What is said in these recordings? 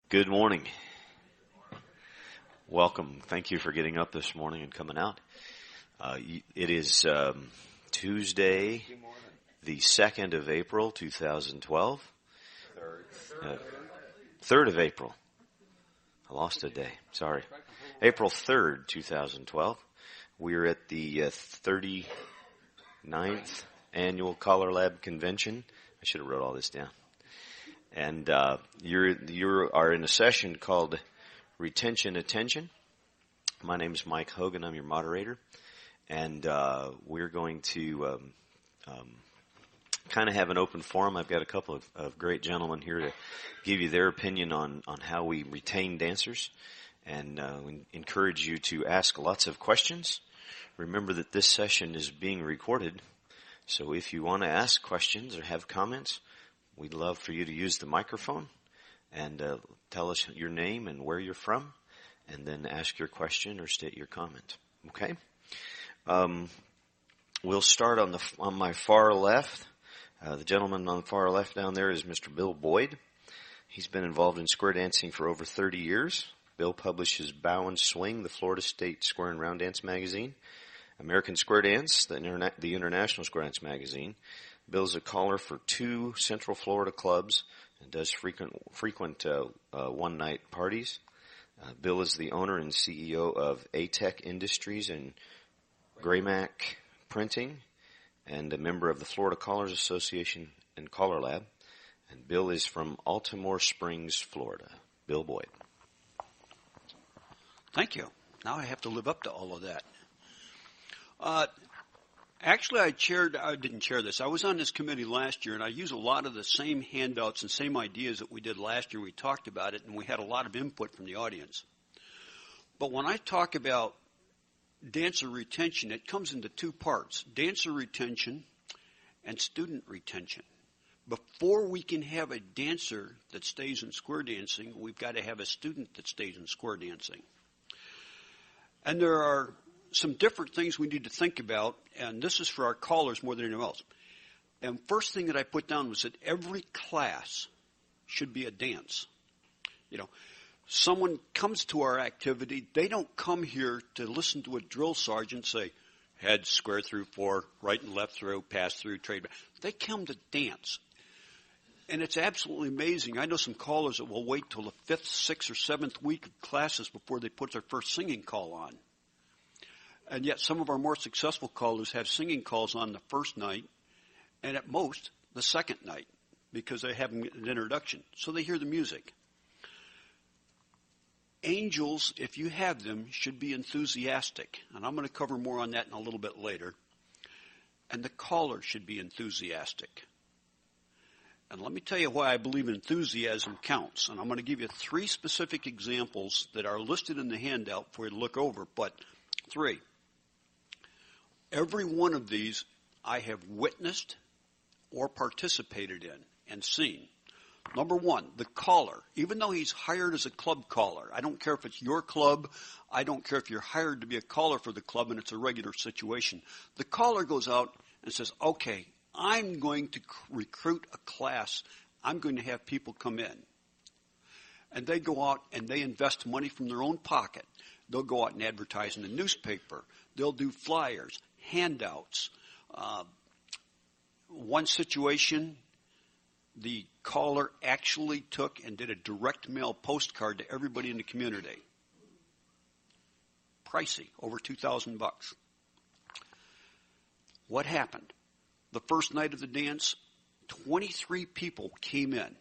Good morning. Welcome. Thank you for getting up this morning and coming out. It is Tuesday, the 2nd of April, 2012. 3rd of April. I lost a day. Sorry. April 3rd, 2012. We're at the 39th Annual CALLERLAB Convention. I should have wrote all this down. And you are in a session called Retention Attention. My name is Mike Hogan. I'm your moderator. And we're going to kind of have an open forum. I've got a couple of great gentlemen here to give you their opinion on how we retain dancers. And we encourage you to ask lots of questions. Remember that this session is being recorded. So if you want to ask questions or have comments, we'd love for you to use the microphone and tell us your name and where you're from, and then ask your question or state your comment. Okay? We'll start on my far left. The gentleman on the far left down there is Mr. Bill Boyd. He's been involved in square dancing for over 30 years. Bill publishes Bow and Swing, the Florida State Square and Round Dance magazine, American Square Dance, the International Square Dance magazine. Bill's a caller for 2 Central Florida clubs and does frequent one-night parties. Bill is the owner and CEO of ATEC Industries and Graymac Printing, and a member of the Florida Callers Association and CALLERLAB. And Bill is from Altamore Springs, Florida. Bill Boyd. Thank you. Now I have to live up to all of that. Actually, I didn't chair this. I was on this committee last year, and I used a lot of the same handouts and same ideas that we did last year. We talked about it, and we had a lot of input from the audience. But when I talk about dancer retention, it comes into 2 parts, dancer retention and student retention. Before we can have a dancer that stays in square dancing, we've got to have a student that stays in square dancing. And there are some different things we need to think about, and this is for our callers more than anyone else. And first thing that I put down was that every class should be a dance. You know, someone comes to our activity, they don't come here to listen to a drill sergeant say, head, square through 4, right and left through, pass through, trade back. They come to dance. And it's absolutely amazing. I know some callers that will wait till the 5th, 6th, or 7th week of classes before they put their first singing call on. And yet some of our more successful callers have singing calls on the first night and at most the second night because they have an introduction. So they hear the music. Angels, if you have them, should be enthusiastic. And I'm going to cover more on that in a little bit later. And the caller should be enthusiastic. And let me tell you why I believe enthusiasm counts. And I'm going to give you 3 specific examples that are listed in the handout for you to look over, but 3. Every one of these I have witnessed or participated in and seen. Number 1, the caller. Even though he's hired as a club caller, I don't care if it's your club, I don't care if you're hired to be a caller for the club and it's a regular situation. The caller goes out and says, okay, I'm going to recruit a class. I'm going to have people come in. And they go out and they invest money from their own pocket. They'll go out and advertise in the newspaper. They'll do flyers, handouts. One situation, the caller actually took and did a direct mail postcard to everybody in the community. Pricey, over $2,000. What happened? The first night of the dance, 23 people came in.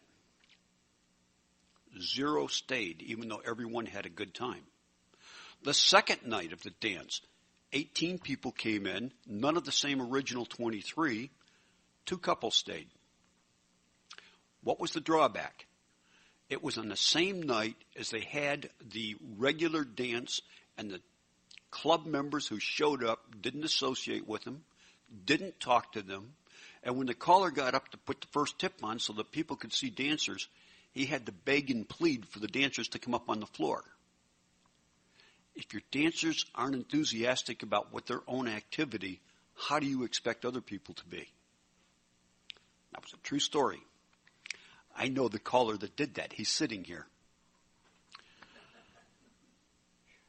0 stayed, even though everyone had a good time. The second night of the dance, 18 people came in, none of the same original 23. 2 couples stayed. What was the drawback? It was on the same night as they had the regular dance, and the club members who showed up didn't associate with them, didn't talk to them, and when the caller got up to put the first tip on so that people could see dancers, he had to beg and plead for the dancers to come up on the floor. If your dancers aren't enthusiastic about what their own activity, how do you expect other people to be? That was a true story. I know the caller that did that. He's sitting here.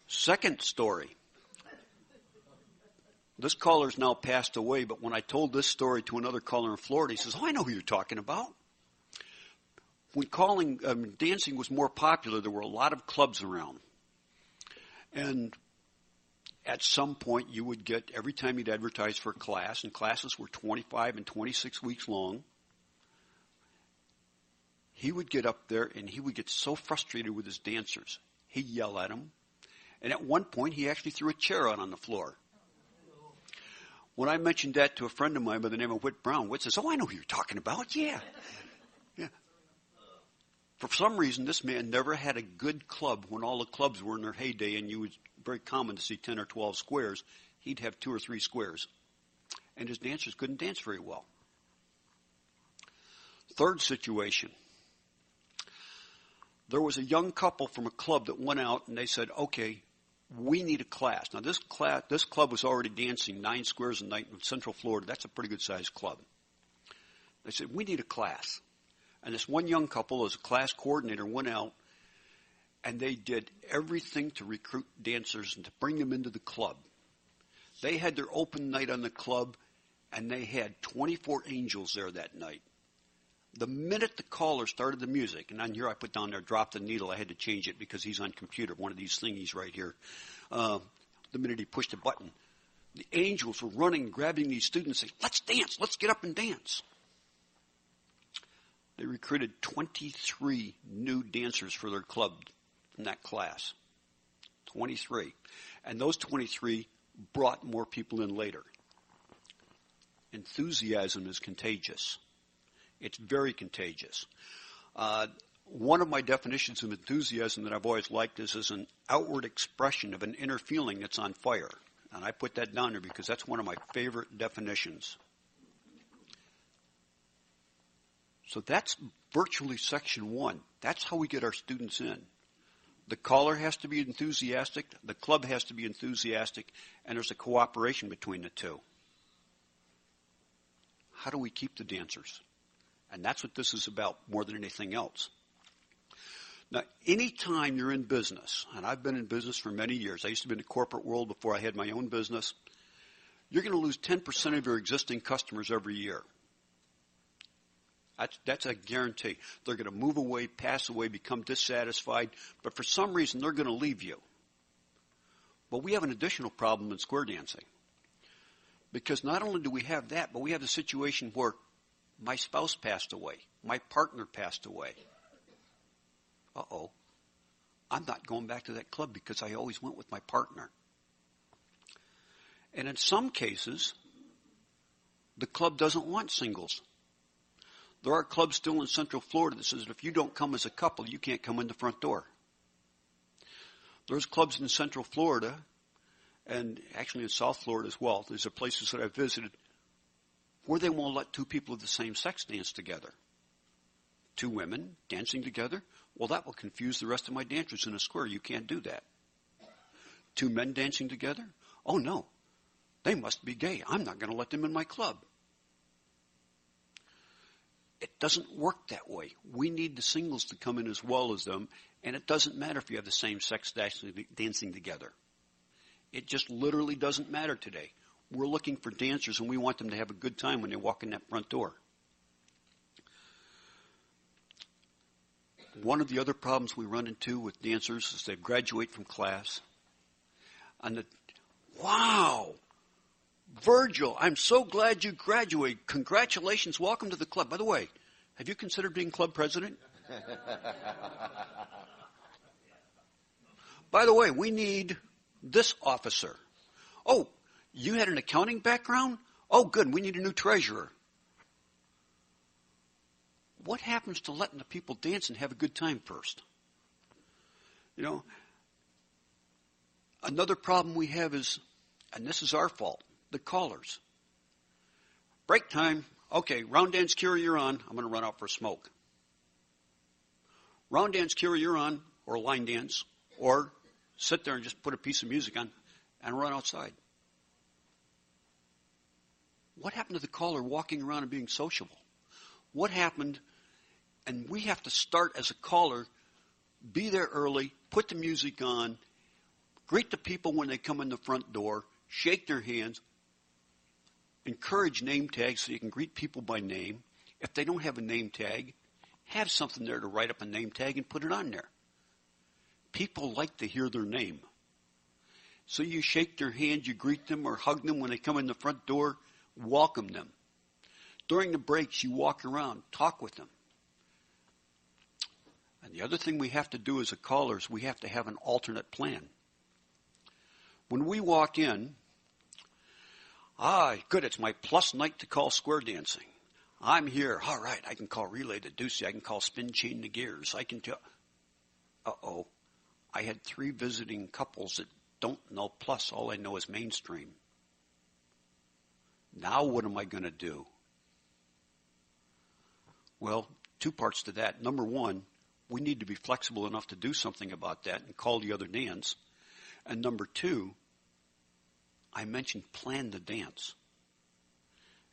Second story. This caller's now passed away, but when I told this story to another caller in Florida, he says, "Oh, I know who you're talking about." When dancing was more popular, there were a lot of clubs around. And at some point, you would get, every time you'd advertise for a class, and classes were 25 and 26 weeks long, he would get up there and he would get so frustrated with his dancers. He'd yell at them. And at one point, he actually threw a chair out on the floor. When I mentioned that to a friend of mine by the name of Whit Brown, Whit says, "Oh, I know who you're talking about. Yeah." Yeah. For some reason, this man never had a good club when all the clubs were in their heyday, and it was very common to see 10 or 12 squares. He'd have 2 or 3 squares. And his dancers couldn't dance very well. Third situation. There was a young couple from a club that went out, and they said, "Okay, we need a class." Now, this club was already dancing 9 squares a night in Central Florida. That's a pretty good-sized club. They said, "We need a class." And this one young couple, as a class coordinator, went out, and they did everything to recruit dancers and to bring them into the club. They had their open night on the club, and they had 24 angels there that night. The minute the caller started the music, and on here I put down there, "Drop the needle." I had to change it because he's on computer, one of these thingies right here. The minute he pushed a button, the angels were running, grabbing these students, saying, "Let's dance, let's get up and dance." They recruited 23 new dancers for their club in that class. 23. And those 23 brought more people in later. Enthusiasm is contagious. It's very contagious. One of my definitions of enthusiasm that I've always liked is as an outward expression of an inner feeling that's on fire. And I put that down there because that's one of my favorite definitions. So that's virtually section 1. That's how we get our students in. The caller has to be enthusiastic, the club has to be enthusiastic, and there's a cooperation between the two. How do we keep the dancers? And that's what this is about more than anything else. Now, anytime you're in business, and I've been in business for many years, I used to be in the corporate world before I had my own business, you're going to lose 10% of your existing customers every year. That's a guarantee. They're going to move away, pass away, become dissatisfied, but for some reason they're going to leave you. But we have an additional problem in square dancing. Because not only do we have that, but we have the situation where my spouse passed away. My partner passed away. Uh-oh. I'm not going back to that club because I always went with my partner. And in some cases, the club doesn't want singles. There are clubs still in Central Florida that says that if you don't come as a couple, you can't come in the front door. There's clubs in Central Florida, and actually in South Florida as well. These are places that I've visited where they won't let 2 people of the same sex dance together. 2 women dancing together? Well, that will confuse the rest of my dancers in a square. You can't do that. 2 men dancing together? Oh, no. They must be gay. I'm not going to let them in my club. It doesn't work that way. We need the singles to come in as well as them, and it doesn't matter if you have the same sex dancing together. It just literally doesn't matter today. We're looking for dancers, and we want them to have a good time when they walk in that front door. One of the other problems we run into with dancers is they graduate from class. And wow, Virgil, I'm so glad you graduated. Congratulations, welcome to the club. By the way, have you considered being club president? By the way, we need this officer. Oh, you had an accounting background? Oh, good, we need a new treasurer. What happens to letting the people dance and have a good time first? You know, another problem we have is, and this is our fault, the callers. Break time. Okay, round dance cure, you're on. I'm going to run out for a smoke. Round dance cure, you're on, or line dance, or sit there and just put a piece of music on and run outside. What happened to the caller walking around and being sociable? What happened? And we have to start as a caller, be there early, put the music on, Greet the people when they come in the front door. Shake their hands. Encourage name tags so you can greet people by name. If they don't have a name tag, have something there to write up a name tag and put it on there. People like to hear their name. So you shake their hand, you greet them or hug them when they come in the front door, welcome them. During the breaks, you walk around, talk with them. And the other thing we have to do as a caller is we have to have an alternate plan. When we walk in, good, it's my plus night to call square dancing. I'm here. All right, I can call relay to Ducey. I can call spin chain to gears. I can tell. I had 3 visiting couples that don't know plus. All I know is mainstream. Now what am I going to do? Well, 2 parts to that. Number 1, we need to be flexible enough to do something about that and call the other dance. And number 2, I mentioned plan the dance.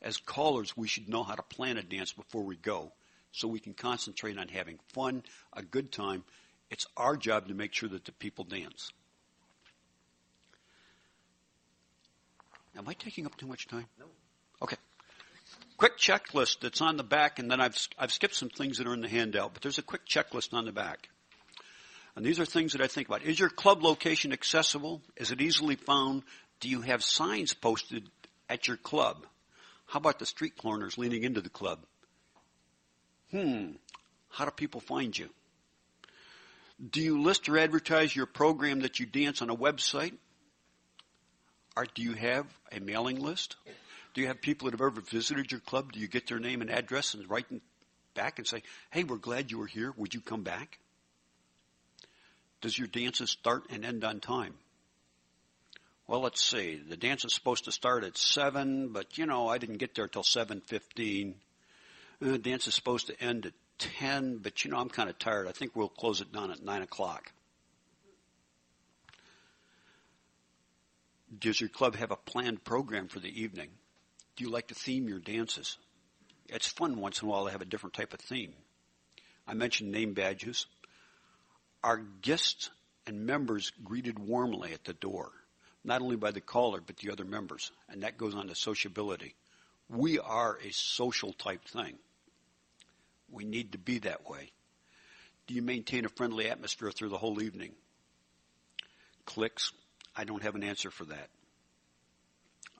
As callers, we should know how to plan a dance before we go so we can concentrate on having fun, a good time. It's our job to make sure that the people dance. Am I taking up too much time? No. Okay. Quick checklist that's on the back, and then I've skipped some things that are in the handout, but there's a quick checklist on the back. And these are things that I think about. Is your club location accessible? Is it easily found? Do you have signs posted at your club? How about the street corners leading into the club? How do people find you? Do you list or advertise your program that you dance on a website? Or do you have a mailing list? Do you have people that have ever visited your club? Do you get their name and address and write back and say, hey, we're glad you were here. Would you come back? Does your dances start and end on time? Well, let's see. The dance is supposed to start at 7, but, I didn't get there till 7:15. The dance is supposed to end at 10, but, I'm kind of tired. I think we'll close it down at 9 o'clock. Does your club have a planned program for the evening? Do you like to theme your dances? It's fun once in a while to have a different type of theme. I mentioned name badges. Are guests and members greeted warmly at the door? Not only by the caller, but the other members. And that goes on to sociability. We are a social type thing. We need to be that way. Do you maintain a friendly atmosphere through the whole evening? Cliques? I don't have an answer for that.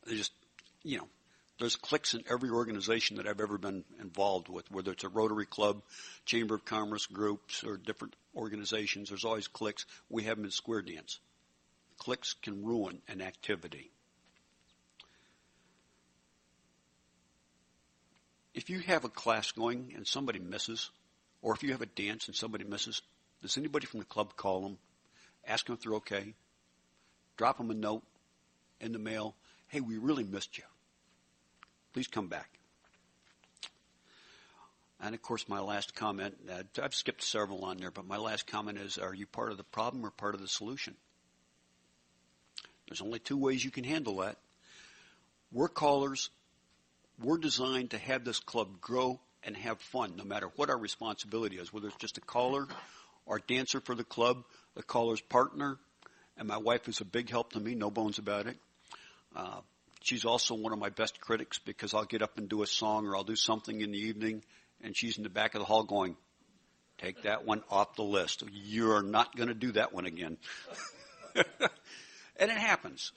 There's cliques in every organization that I've ever been involved with, whether it's a Rotary Club, Chamber of Commerce groups, or different organizations. There's always cliques. We have them in square dance. Cliques can ruin an activity. If you have a class going and somebody misses, or if you have a dance and somebody misses, does anybody from the club call them, ask them if they're okay, drop them a note in the mail, hey, we really missed you. Please come back. And, of course, my last comment, I've skipped several on there, but my last comment is, are you part of the problem or part of the solution? There's only 2 ways you can handle that. We're callers. We're designed to have this club grow and have fun, no matter what our responsibility is, whether it's just a caller or dancer for the club, the caller's partner. And my wife is a big help to me, no bones about it. She's also one of my best critics because I'll get up and do a song or I'll do something in the evening, and she's in the back of the hall going, take that one off the list. You're not going to do that one again. And it happens.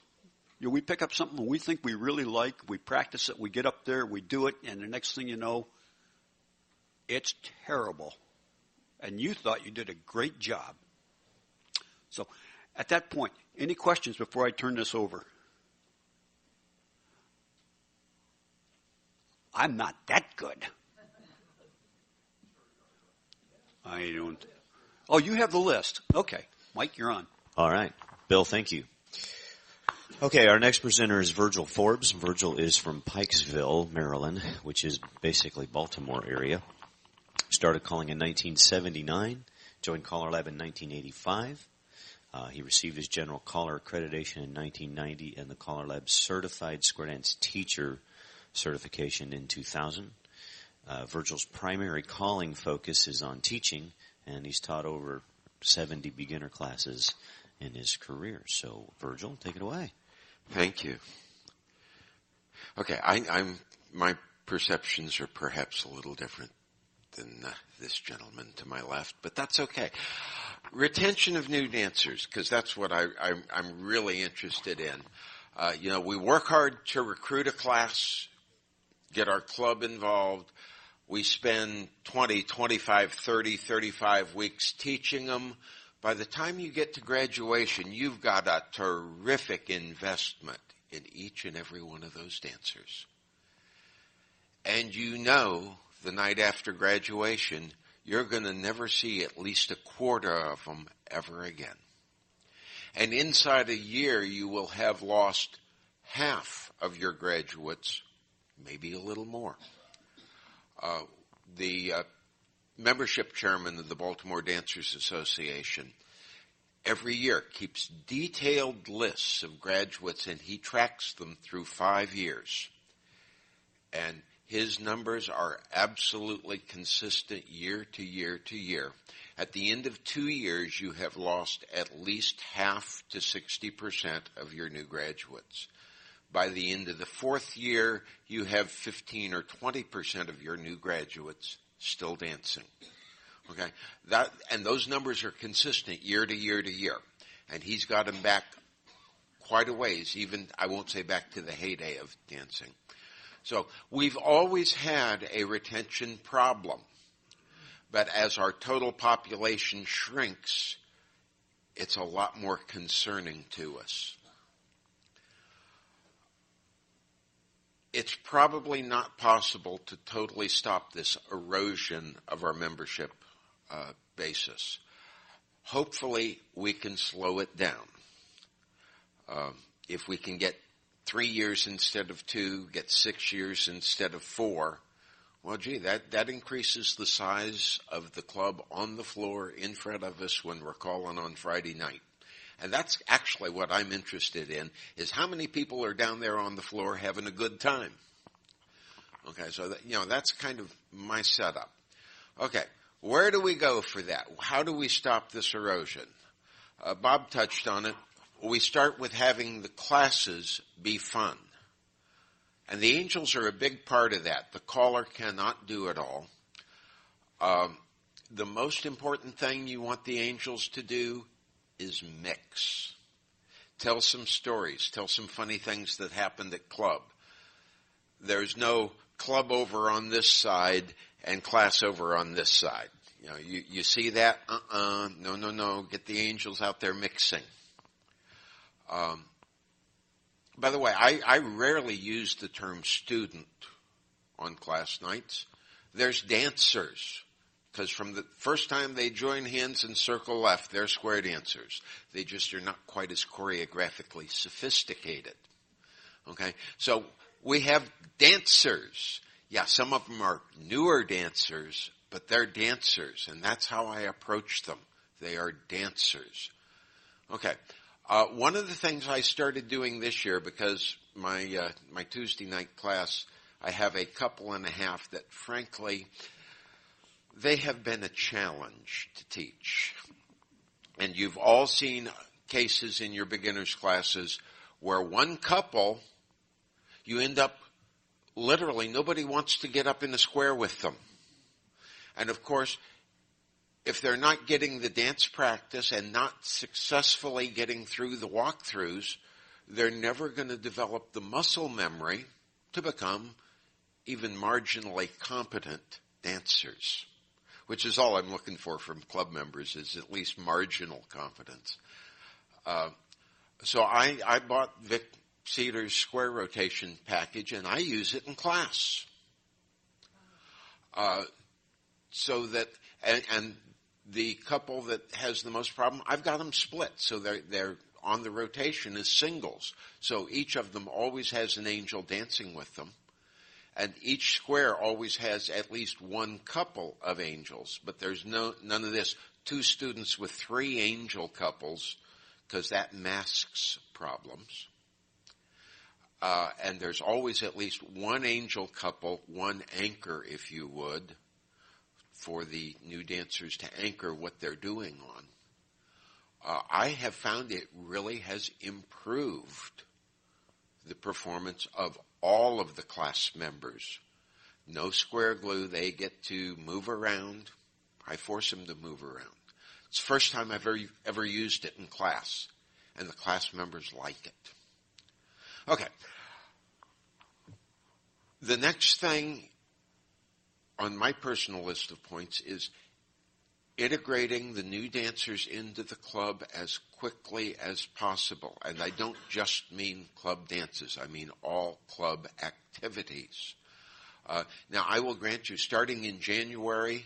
We pick up something we think we really like, we practice it, we get up there, we do it, and the next thing you know, it's terrible. And you thought you did a great job. So at that point, any questions before I turn this over? I'm not that good. I don't. Oh, you have the list. Okay. Mike, you're on. All right. Bill, thank you. Okay, our next presenter is Virgil Forbes. Virgil is from Pikesville, Maryland, which is basically Baltimore area. Started calling in 1979, joined CallerLab in 1985. He received his general caller accreditation in 1990 and the CallerLab Certified Square Dance Teacher certification in 2000. Virgil's primary calling focus is on teaching, and he's taught over 70 beginner classes in his career. So, Virgil, take it away. Thank you. Okay, my perceptions are perhaps a little different than this gentleman to my left, but that's okay. Retention of new dancers, because that's what I'm really interested in. We work hard to recruit a class, get our club involved. We spend 20, 25, 30, 35 weeks teaching them. By the time you get to graduation, you've got a terrific investment in each and every one of those dancers. And the night after graduation, you're going to never see at least a quarter of them ever again. And inside a year, you will have lost half of your graduates, maybe a little more. The membership chairman of the Baltimore Dancers Association every year keeps detailed lists of graduates, and he tracks them through 5 years. And his numbers are absolutely consistent year to year to year. At the end of 2 years, you have lost at least half to 60% of your new graduates. By the end of the 4th year, you have 15 or 20% of your new graduates still dancing. Okay, and those numbers are consistent year to year to year. And he's got them back quite a ways, even, I won't say back to the heyday of dancing. So we've always had a retention problem. But as our total population shrinks, it's a lot more concerning to us. It's probably not possible to totally stop this erosion of our membership basis. Hopefully, we can slow it down. If we can get 3 years instead of 2, get 6 years instead of 4, well, gee, that increases the size of the club on the floor in front of us when we're calling on Friday night. And that's actually what I'm interested in, is how many people are down there on the floor having a good time. Okay, so that's kind of my setup. Okay, where do we go for that? How do we stop this erosion? Bob touched on it. We start with having the classes be fun. And the angels are a big part of that. The caller cannot do it all. The most important thing you want the angels to do is mix. Tell some stories. Tell some funny things that happened at club. There's no club over on this side and class over on this side. You see that? No. Get the angels out there mixing. By the way, I rarely use the term student on class nights. There's dancers. Because from the first time they join hands and circle left, they're square dancers. They just are not quite as choreographically sophisticated. Okay? So we have dancers. Yeah, some of them are newer dancers, but they're dancers, and that's how I approach them. They are dancers. Okay. One of the things I started doing this year, because my Tuesday night class, I have a couple and a half that, frankly, they have been a challenge to teach. And you've all seen cases in your beginners classes where one couple, you end up literally, nobody wants to get up in the square with them. And of course, if they're not getting the dance practice and not successfully getting through the walkthroughs, they're never going to develop the muscle memory to become even marginally competent dancers, which is all I'm looking for from club members, is at least marginal competence. So I bought Vic Cedar's square rotation package, and I use it in class. So that, and the couple that has the most problem, I've got them split. So they're on the rotation as singles. So each of them always has an angel dancing with them. And each square always has at least one couple of angels. But there's none of this 2 students with 3 angel couples, because that masks problems. And there's always at least one angel couple, one anchor, if you would, for the new dancers to anchor what they're doing on. I have found it really has improved the performance of all of the class members. No square glue. They get to move around. I force them to move around. It's the first time I've ever used it in class, and the class members like it. Okay. The next thing on my personal list of points is integrating the new dancers into the club as quickly as possible. And I don't just mean club dances. I mean all club activities. Now, I will grant you, starting in January,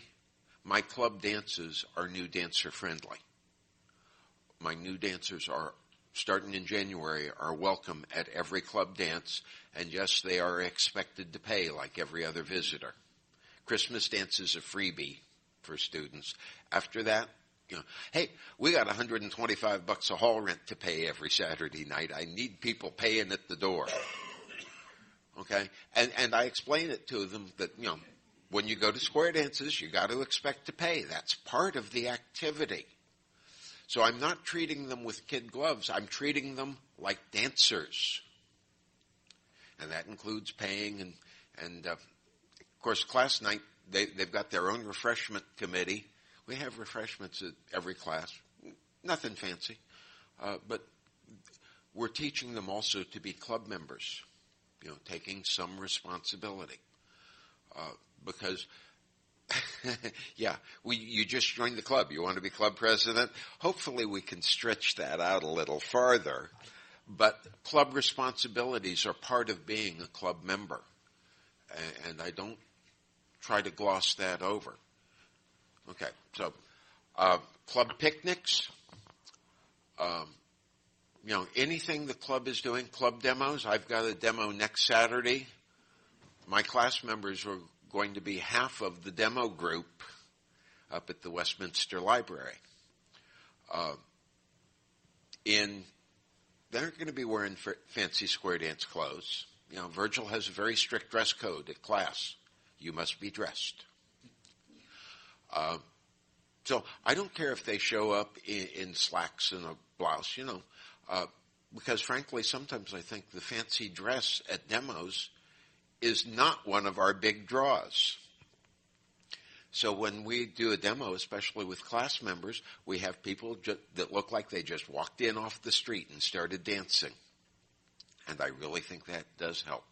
my club dances are new dancer friendly. My new dancers are, starting in January, are welcome at every club dance. And yes, they are expected to pay like every other visitor. Christmas dance is a freebie for students. After that, hey, we got $125 a hall rent to pay every Saturday night. I need people paying at the door. Okay? And I explain it to them that, when you go to square dances, you got to expect to pay. That's part of the activity. So I'm not treating them with kid gloves. I'm treating them like dancers. And that includes paying and of course, class night, they've got their own refreshment committee. We have refreshments at every class. Nothing fancy. But we're teaching them also to be club members, taking some responsibility. Because, you just joined the club. You want to be club president? Hopefully we can stretch that out a little farther. But club responsibilities are part of being a club member. And I don't try to gloss that over. Okay, so club picnics, anything the club is doing, club demos. I've got a demo next Saturday. My class members are going to be half of the demo group up at the Westminster Library. They're going to be wearing fancy square dance clothes. Virgil has a very strict dress code at class. You must be dressed. So I don't care if they show up in slacks and a blouse, because frankly, sometimes I think the fancy dress at demos is not one of our big draws. So when we do a demo, especially with class members, we have people that look like they just walked in off the street and started dancing. And I really think that does help.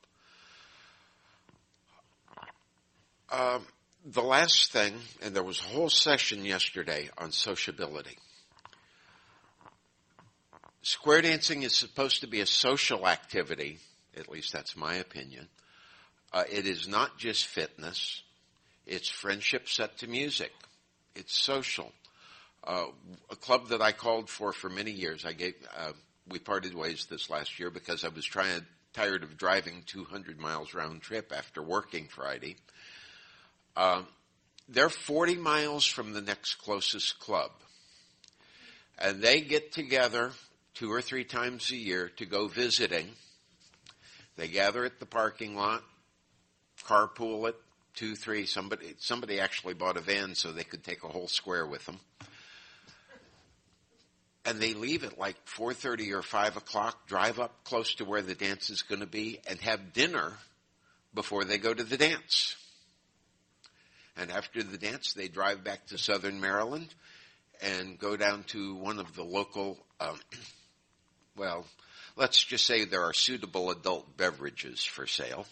The last thing, and there was a whole session yesterday on sociability. Square dancing is supposed to be a social activity, at least that's my opinion. It is not just fitness. It's friendship set to music. It's social. A club that I called for many years, we parted ways this last year because I was tired of driving 200 miles round trip after working Friday. They're 40 miles from the next closest club. And they get together 2 or 3 times a year to go visiting. They gather at the parking lot, carpool it, 2, 3. Somebody actually bought a van so they could take a whole square with them. And they leave at like 4:30 or 5 o'clock, drive up close to where the dance is going to be, and have dinner before they go to the dance. And after the dance, they drive back to Southern Maryland and go down to one of the local, let's just say there are suitable adult beverages for sale.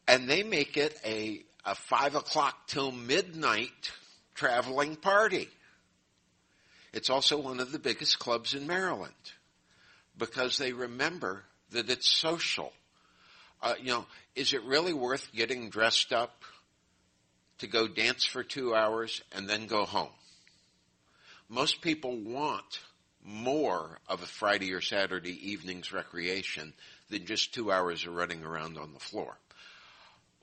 And they make it a 5 o'clock till midnight traveling party. It's also one of the biggest clubs in Maryland because they remember that it's social. Is it really worth getting dressed up to go dance for 2 hours and then go home? Most people want more of a Friday or Saturday evening's recreation than just 2 hours of running around on the floor.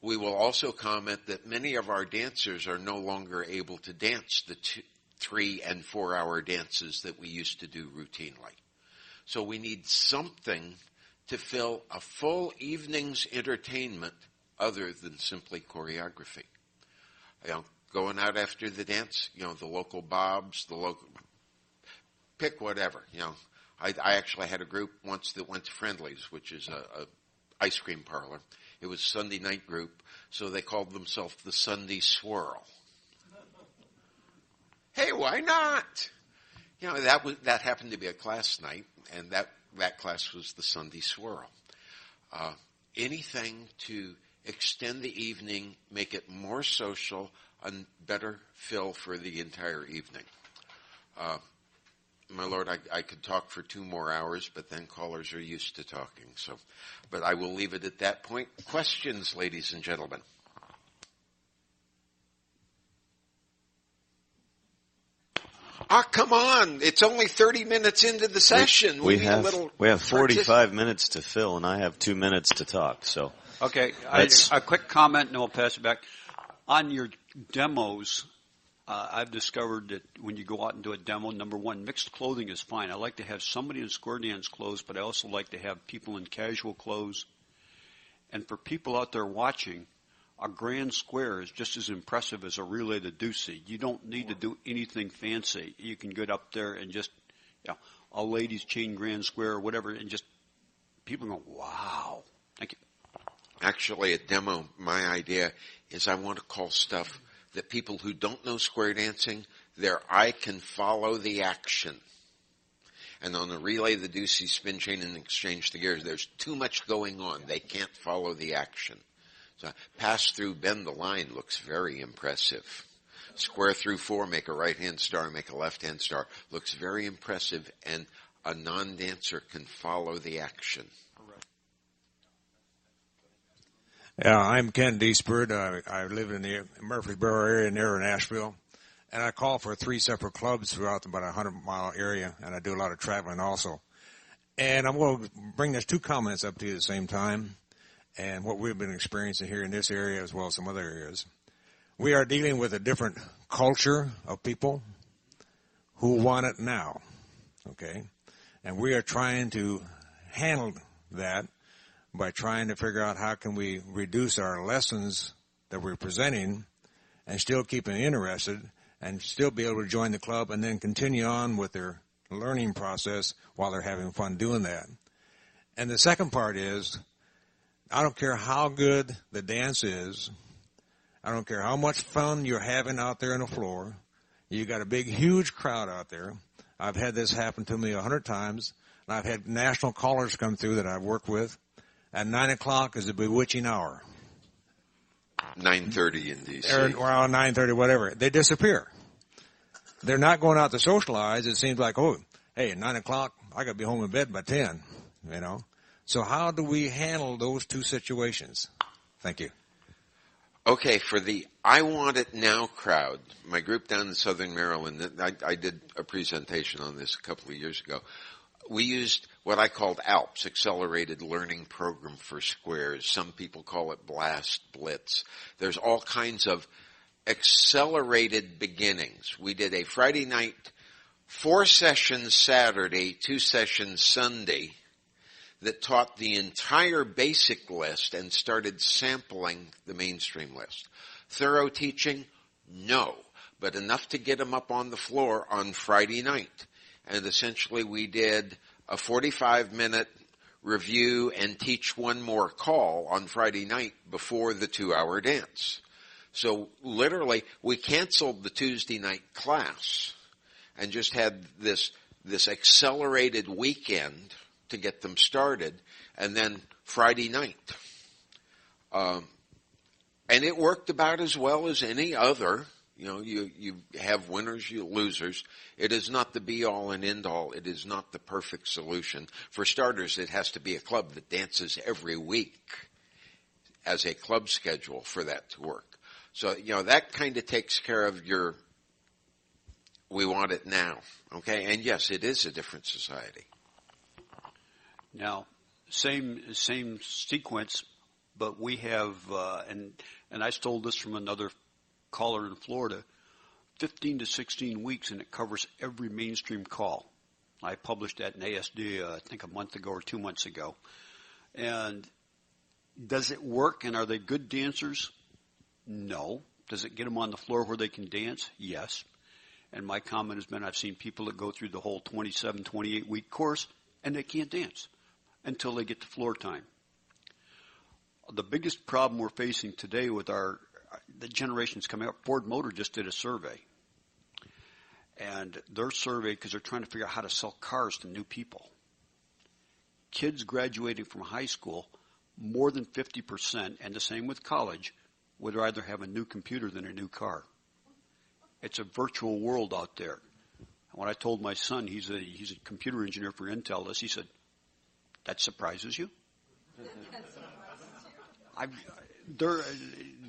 We will also comment that many of our dancers are no longer able to dance the 3 and 4 hour dances that we used to do routinely. So we need something to fill a full evening's entertainment other than simply choreography. Going out after the dance, the local bobs, the local pick whatever. I actually had a group once that went to Friendly's, which is a ice cream parlor. It was a Sunday night group, so they called themselves the Sunday Swirl. Hey, why not? That happened to be a class night, and that class was the Sunday Swirl. Anything to extend the evening, make it more social, and better fill for the entire evening. My Lord, I could talk for 2 more hours, but then callers are used to talking. But I will leave it at that point. Questions, ladies and gentlemen? Come on. It's only 30 minutes into the session. We have 45 minutes to fill, and I have 2 minutes to talk. So okay, a quick comment, and then we'll pass it back. On your demos, I've discovered that when you go out and do a demo, number one, mixed clothing is fine. I like to have somebody in square dance clothes, but I also like to have people in casual clothes. And for people out there watching, a grand square is just as impressive as a relay to Ducey. You don't need to do anything fancy. You can get up there and just, a ladies' chain grand square or whatever, and just people go, wow. Thank you. Actually, a demo, my idea is I want to call stuff that people who don't know square dancing, their eye can follow the action. And on the relay, the Ducey, spin chain, and exchange the gears, there's too much going on. They can't follow the action. So pass through, bend the line looks very impressive. Square through 4, make a right-hand star, make a left-hand star. Looks very impressive, and a non-dancer can follow the action. Yeah, I'm Ken Deesbird. I live in the Murfreesboro area near Nashville, and I call for 3 separate clubs throughout about a 100-mile area, and I do a lot of traveling also. And I'm going to bring those 2 comments up to you at the same time, and what we've been experiencing here in this area as well as some other areas. We are dealing with a different culture of people who want it now, okay? And we are trying to handle that by trying to figure out how can we reduce our lessons that we're presenting and still keep them interested and still be able to join the club and then continue on with their learning process while they're having fun doing that. And the second part is, I don't care how good the dance is. I don't care how much fun you're having out there on the floor. You got a big, huge crowd out there. I've had this happen to me 100 times, and I've had national callers come through that I've worked with. At 9 o'clock is a bewitching hour. 9:30 in D.C. Or around 9:30, whatever. They disappear. They're not going out to socialize. It seems like, hey, at 9 o'clock, I got to be home in bed by 10, So how do we handle those 2 situations? Thank you. Okay, for the I Want It Now crowd, my group down in Southern Maryland, I did a presentation on this a couple of years ago. We used what I called ALPS, Accelerated Learning Program for Squares. Some people call it Blast, Blitz. There's all kinds of accelerated beginnings. We did a Friday night, 4 sessions Saturday, 2 sessions Sunday, that taught the entire basic list and started sampling the mainstream list. Thorough teaching? No, but enough to get them up on the floor on Friday night. And essentially we did a 45-minute review and teach one more call on Friday night before the 2-hour dance. So literally we canceled the Tuesday night class and just had this accelerated weekend to get them started, and then Friday night. And it worked about as well as any other. You have winners, you losers. It is not the be-all and end-all. It is not the perfect solution. For starters, it has to be a club that dances every week as a club schedule for that to work. So, that kind of takes care of your we want it now. Okay? And yes, it is a different society. Now, same sequence, but we have, and I stole this from another caller in Florida, 15 to 16 weeks, and it covers every mainstream call. I published that in ASD, I think a month ago or 2 months ago. And does it work, and are they good dancers? No. Does it get them on the floor where they can dance? Yes. And my comment has been I've seen people that go through the whole 27, 28-week course, and they can't dance until they get to floor time. The biggest problem we're facing today with the generations coming up, Ford Motor just did a survey. And their survey, because they're trying to figure out how to sell cars to new people. Kids graduating from high school, more than 50%, and the same with college, would rather have a new computer than a new car. It's a virtual world out there. When I told my son, he's a computer engineer for Intel, he said, "That surprises you?"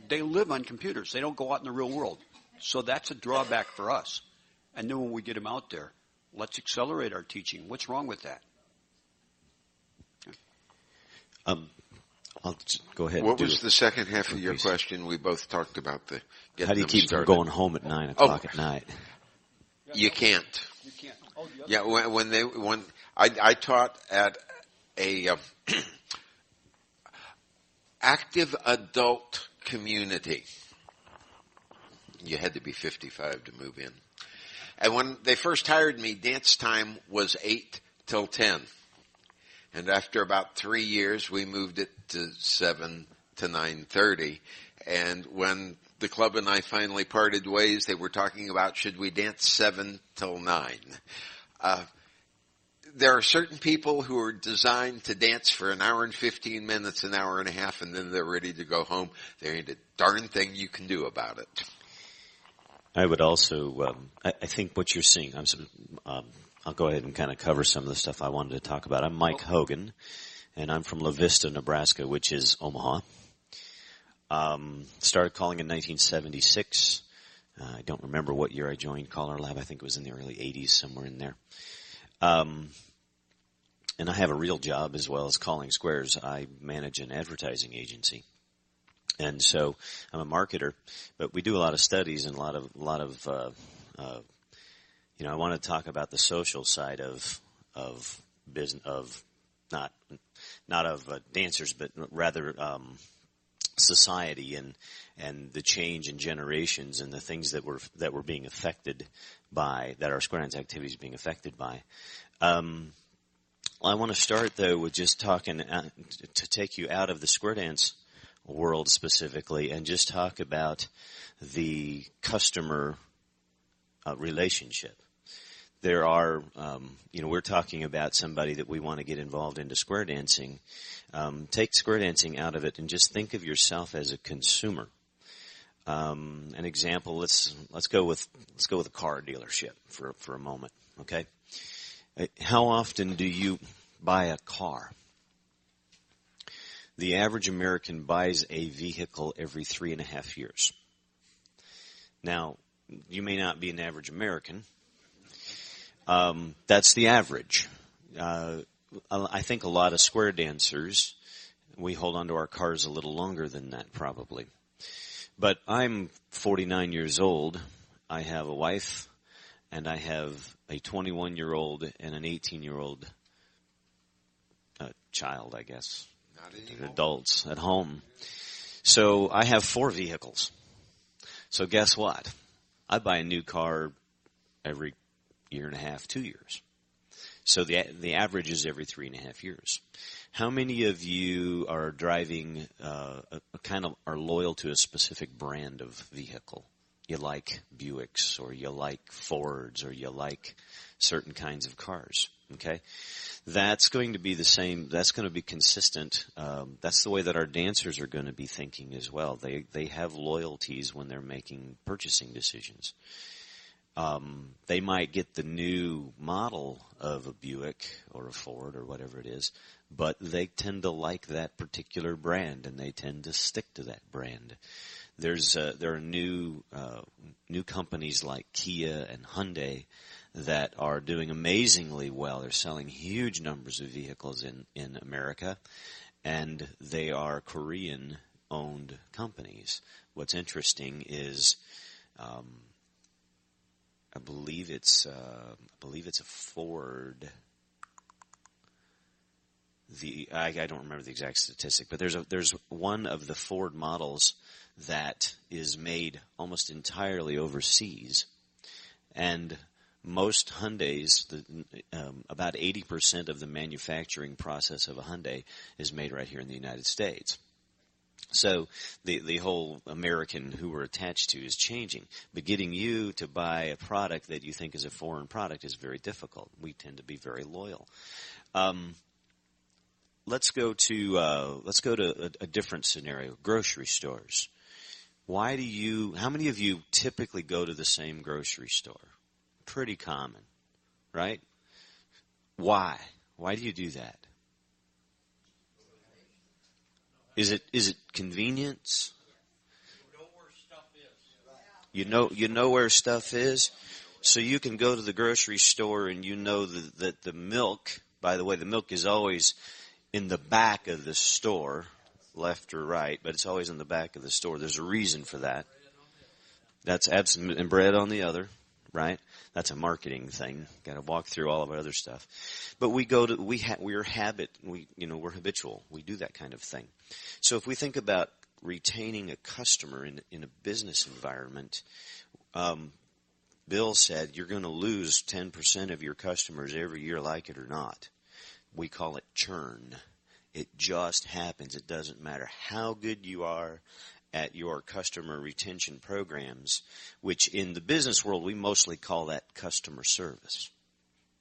They live on computers. They don't go out in the real world. So that's a drawback for us. And then when we get them out there, let's accelerate our teaching. What's wrong with that? I'll just go ahead. What was the second half of your question? We both talked about how do you keep them going home at 9 o'clock at night? You can't. You can't. Yeah, when I taught at a active adult community. You had to be 55 to move in. And when they first hired me, dance time was 8 till 10. And after about 3 years, we moved it to 7 to 9:30. And when the club and I finally parted ways, they were talking about, should we dance 7 till 9? There are certain people who are designed to dance for an hour and 15 minutes, an hour and a half, and then they're ready to go home. There ain't a darn thing you can do about it. I would also, I think what you're seeing, I'll go ahead and kind of cover some of the stuff I wanted to talk about. I'm Mike Hogan, and I'm from La Vista, Nebraska, which is Omaha. Started calling in 1976. I don't remember what year I joined CALLERLAB. I think it was in the early 80s, somewhere in there. And I have a real job as well as calling squares. I manage an advertising agency. And so I'm a marketer, but we do a lot of studies and a lot of I want to talk about the social side of business, of not of dancers, but rather society and the change in generations and the things that were being affected by, that our square dance activities being affected by. I want to start though with just talking to take you out of the square dance world specifically and just talk about the customer relationship. There are, we're talking about somebody that we want to get involved into square dancing. Take square dancing out of it and just think of yourself as a consumer. An example, let's go with a car dealership for a moment, okay? How often do you buy a car? The average American buys a vehicle every 3.5 years. Now, you may not be an average American. That's the average. I think a lot of square dancers, we hold on to our cars a little longer than that probably. But I'm 49 years old. I have a wife, and I have a 21-year-old and an 18-year-old child, I guess. Adults at home. So I have 4 vehicles. So guess what? I buy a new car every 1.5, 2 years. So the average is every 3.5 years. How many of you are driving, are loyal to a specific brand of vehicle? You like Buicks, or you like Fords, or you like certain kinds of cars, okay? That's going to be the same, that's going to be consistent. That's the way that our dancers are going to be thinking as well. They have loyalties when they're making purchasing decisions. They might get the new model of a Buick or a Ford or whatever it is, but they tend to like that particular brand, and they tend to stick to that brand. There are new companies like Kia and Hyundai that are doing amazingly well. They're selling huge numbers of vehicles in America, and they are Korean-owned companies. What's interesting is, I believe it's a Ford. I don't remember the exact statistic, but there's one of the Ford models that is made almost entirely overseas, And most Hyundais, about 80% of the manufacturing process of a Hyundai is made right here in the United States. So the whole American who we're attached to is changing. But getting you to buy a product that you think is a foreign product is very difficult. We tend to be very loyal. Let's go to a different scenario, grocery stores. How many of you typically go to the same grocery store? Pretty common, right? Why? Why do you do that? Is it convenience? You know where stuff is? So you can go to the grocery store and you know that the milk, by the way, the milk is always in the back of the store, left or right, but it's always in the back of the store. There's a reason for that. That's absolute, and bread on the other, right? That's a marketing thing. Got to walk through all of our other stuff. But we're habitual. We do that kind of thing. So if we think about retaining a customer in a business environment, Bill said you're going to lose 10% of your customers every year, like it or not. We call it churn. It just happens. It doesn't matter how good you are at your customer retention programs, which in the business world, we mostly call that customer service.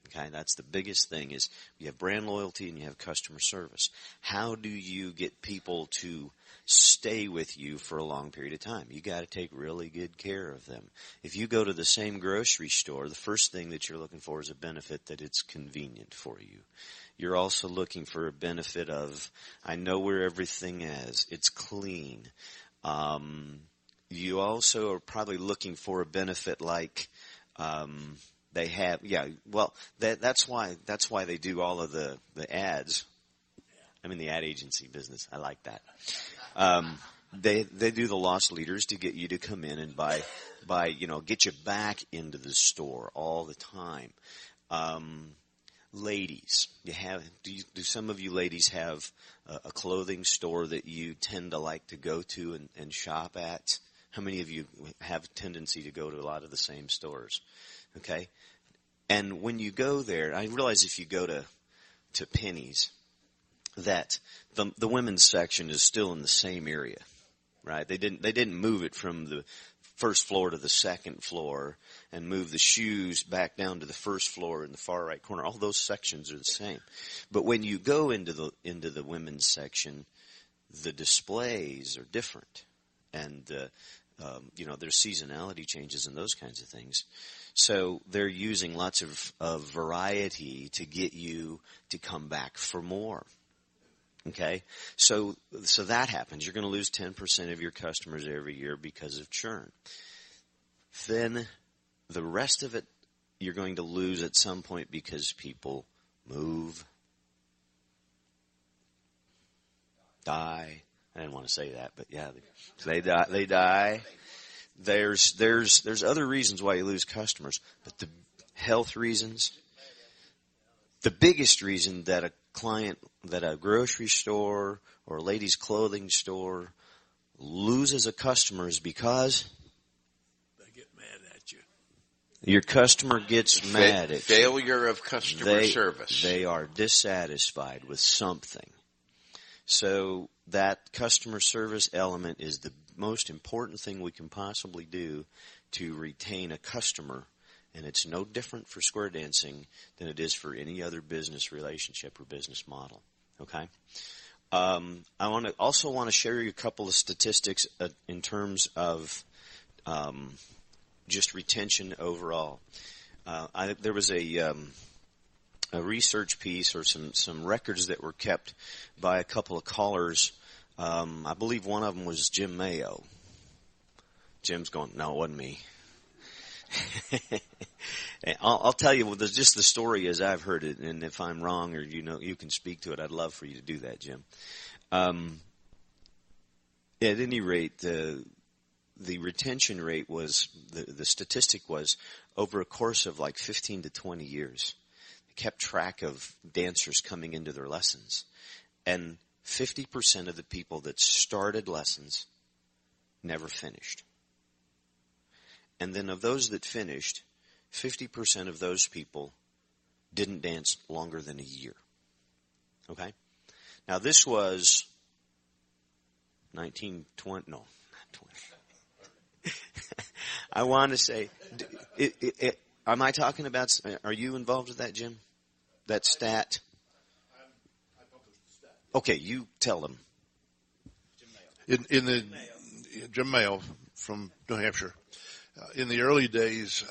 Okay, that's the biggest thing is you have brand loyalty and you have customer service. How do you get people to stay with you for a long period of time? You got to take really good care of them. If you go to the same grocery store, the first thing that you're looking for is a benefit that it's convenient for you. You're also looking for a benefit of, I know where everything is. It's clean. You also are probably looking for a benefit like they have. Yeah, well, that's why they do all of the ads. I'm in the ad agency business. I like that. They do the loss leaders to get you to come in and buy, get you back into the store all the time. Ladies, do some of you ladies have a clothing store that you tend to like to go to and shop at? How many of you have a tendency to go to a lot of the same stores? Okay. And when you go there, I realize if you go to Penny's, that the women's section is still in the same area, right? They didn't move it from the first floor to the second floor and move the shoes back down to the first floor in the far right corner. All those sections are the same. But when you go into the women's section, the displays are different. And, there's seasonality changes and those kinds of things. So they're using lots of variety to get you to come back for more. Okay, so that happens. You're going to lose 10% of your customers every year because of churn. Then the rest of it you're going to lose at some point because people move, die. I didn't want to say that, but yeah, they die. They die. There's other reasons why you lose customers, but the health reasons. The biggest reason that a grocery store or a ladies' clothing store loses a customer is because they get mad at you. Your customer gets mad at you. Failure of customer service. They are dissatisfied with something. So that customer service element is the most important thing we can possibly do to retain a customer. And it's no different for square dancing than it is for any other business relationship or business model. Okay? I also want to share you a couple of statistics in terms of just retention overall. There was a research piece or some records that were kept by a couple of callers. I believe one of them was Jim Mayo. Jim's going, no, it wasn't me. I'll tell you just the story as I've heard it, and if I'm wrong or you can speak to it, I'd love for you to do that, Jim. At any rate, the retention rate was the statistic was over a course of like 15 to 20 years. They kept track of dancers coming into their lessons, and 50% of the people that started lessons never finished. And then of those that finished, 50% of those people didn't dance longer than a year. Okay? Now this was 1920, no, not 20. I want to say, am I talking about, are you involved with that, Jim? That stat? Okay, you tell them. In the Jim Mayo from New Hampshire, in the early days,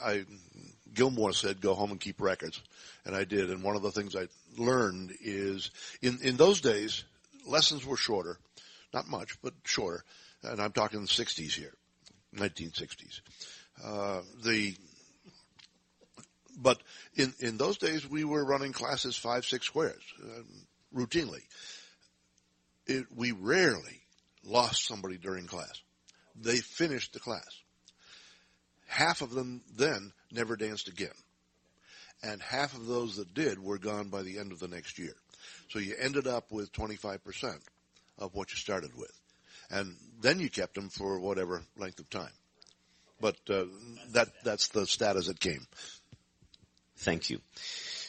Gilmore said, go home and keep records. And I did. And one of the things I learned is in those days, lessons were shorter, not much, but shorter. And I'm talking the 60s here, 1960s. But in those days, we were running classes 5-6 squares, routinely. We rarely lost somebody during class. They finished the class. Half of them then never danced again. And half of those that did were gone by the end of the next year. So you ended up with 25% of what you started with. And then you kept them for whatever length of time. But that's the stat as it came. Thank you.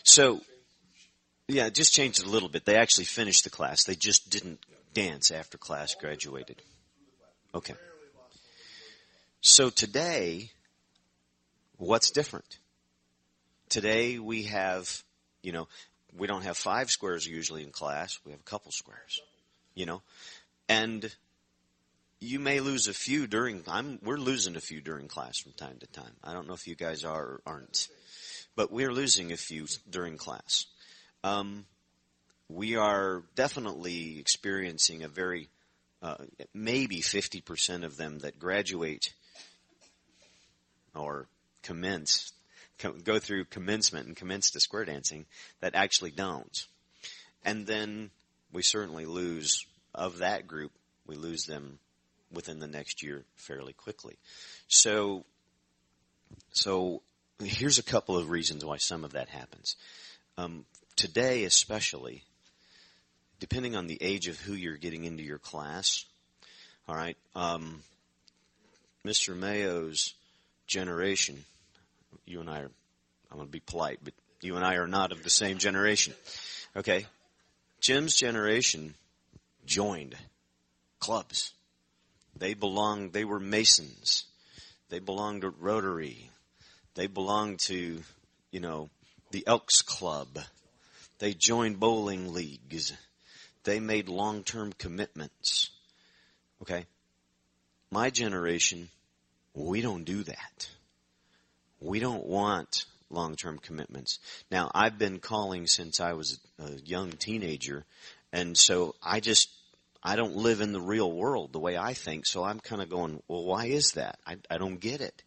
So, yeah, it just changed it a little bit. They actually finished the class. They just didn't dance after class graduated. Okay. So today, what's different? Today we have, we don't have 5 squares usually in class. We have a couple squares, and you may lose a few we're losing a few during class from time to time. I don't know if you guys are or aren't, but we're losing a few during class. We are definitely experiencing a very, maybe 50% of them that graduate or go through commencement and commence to square dancing that actually don't. And then we certainly lose, of that group, we lose them within the next year fairly quickly. So here's a couple of reasons why some of that happens. Today especially, depending on the age of who you're getting into your class, all right, Mr. Mayo's generation, you and I are, I'm going to be polite, but you and I are not of the same generation. Okay? Jim's generation joined clubs. They were Masons. They belonged to Rotary. They belonged to, the Elks Club. They joined bowling leagues. They made long-term commitments. Okay? My generation, we don't do that. We don't want long-term commitments. Now, I've been calling since I was a young teenager, and so I don't live in the real world the way I think, so I'm kind of going, well, why is that? I don't get it.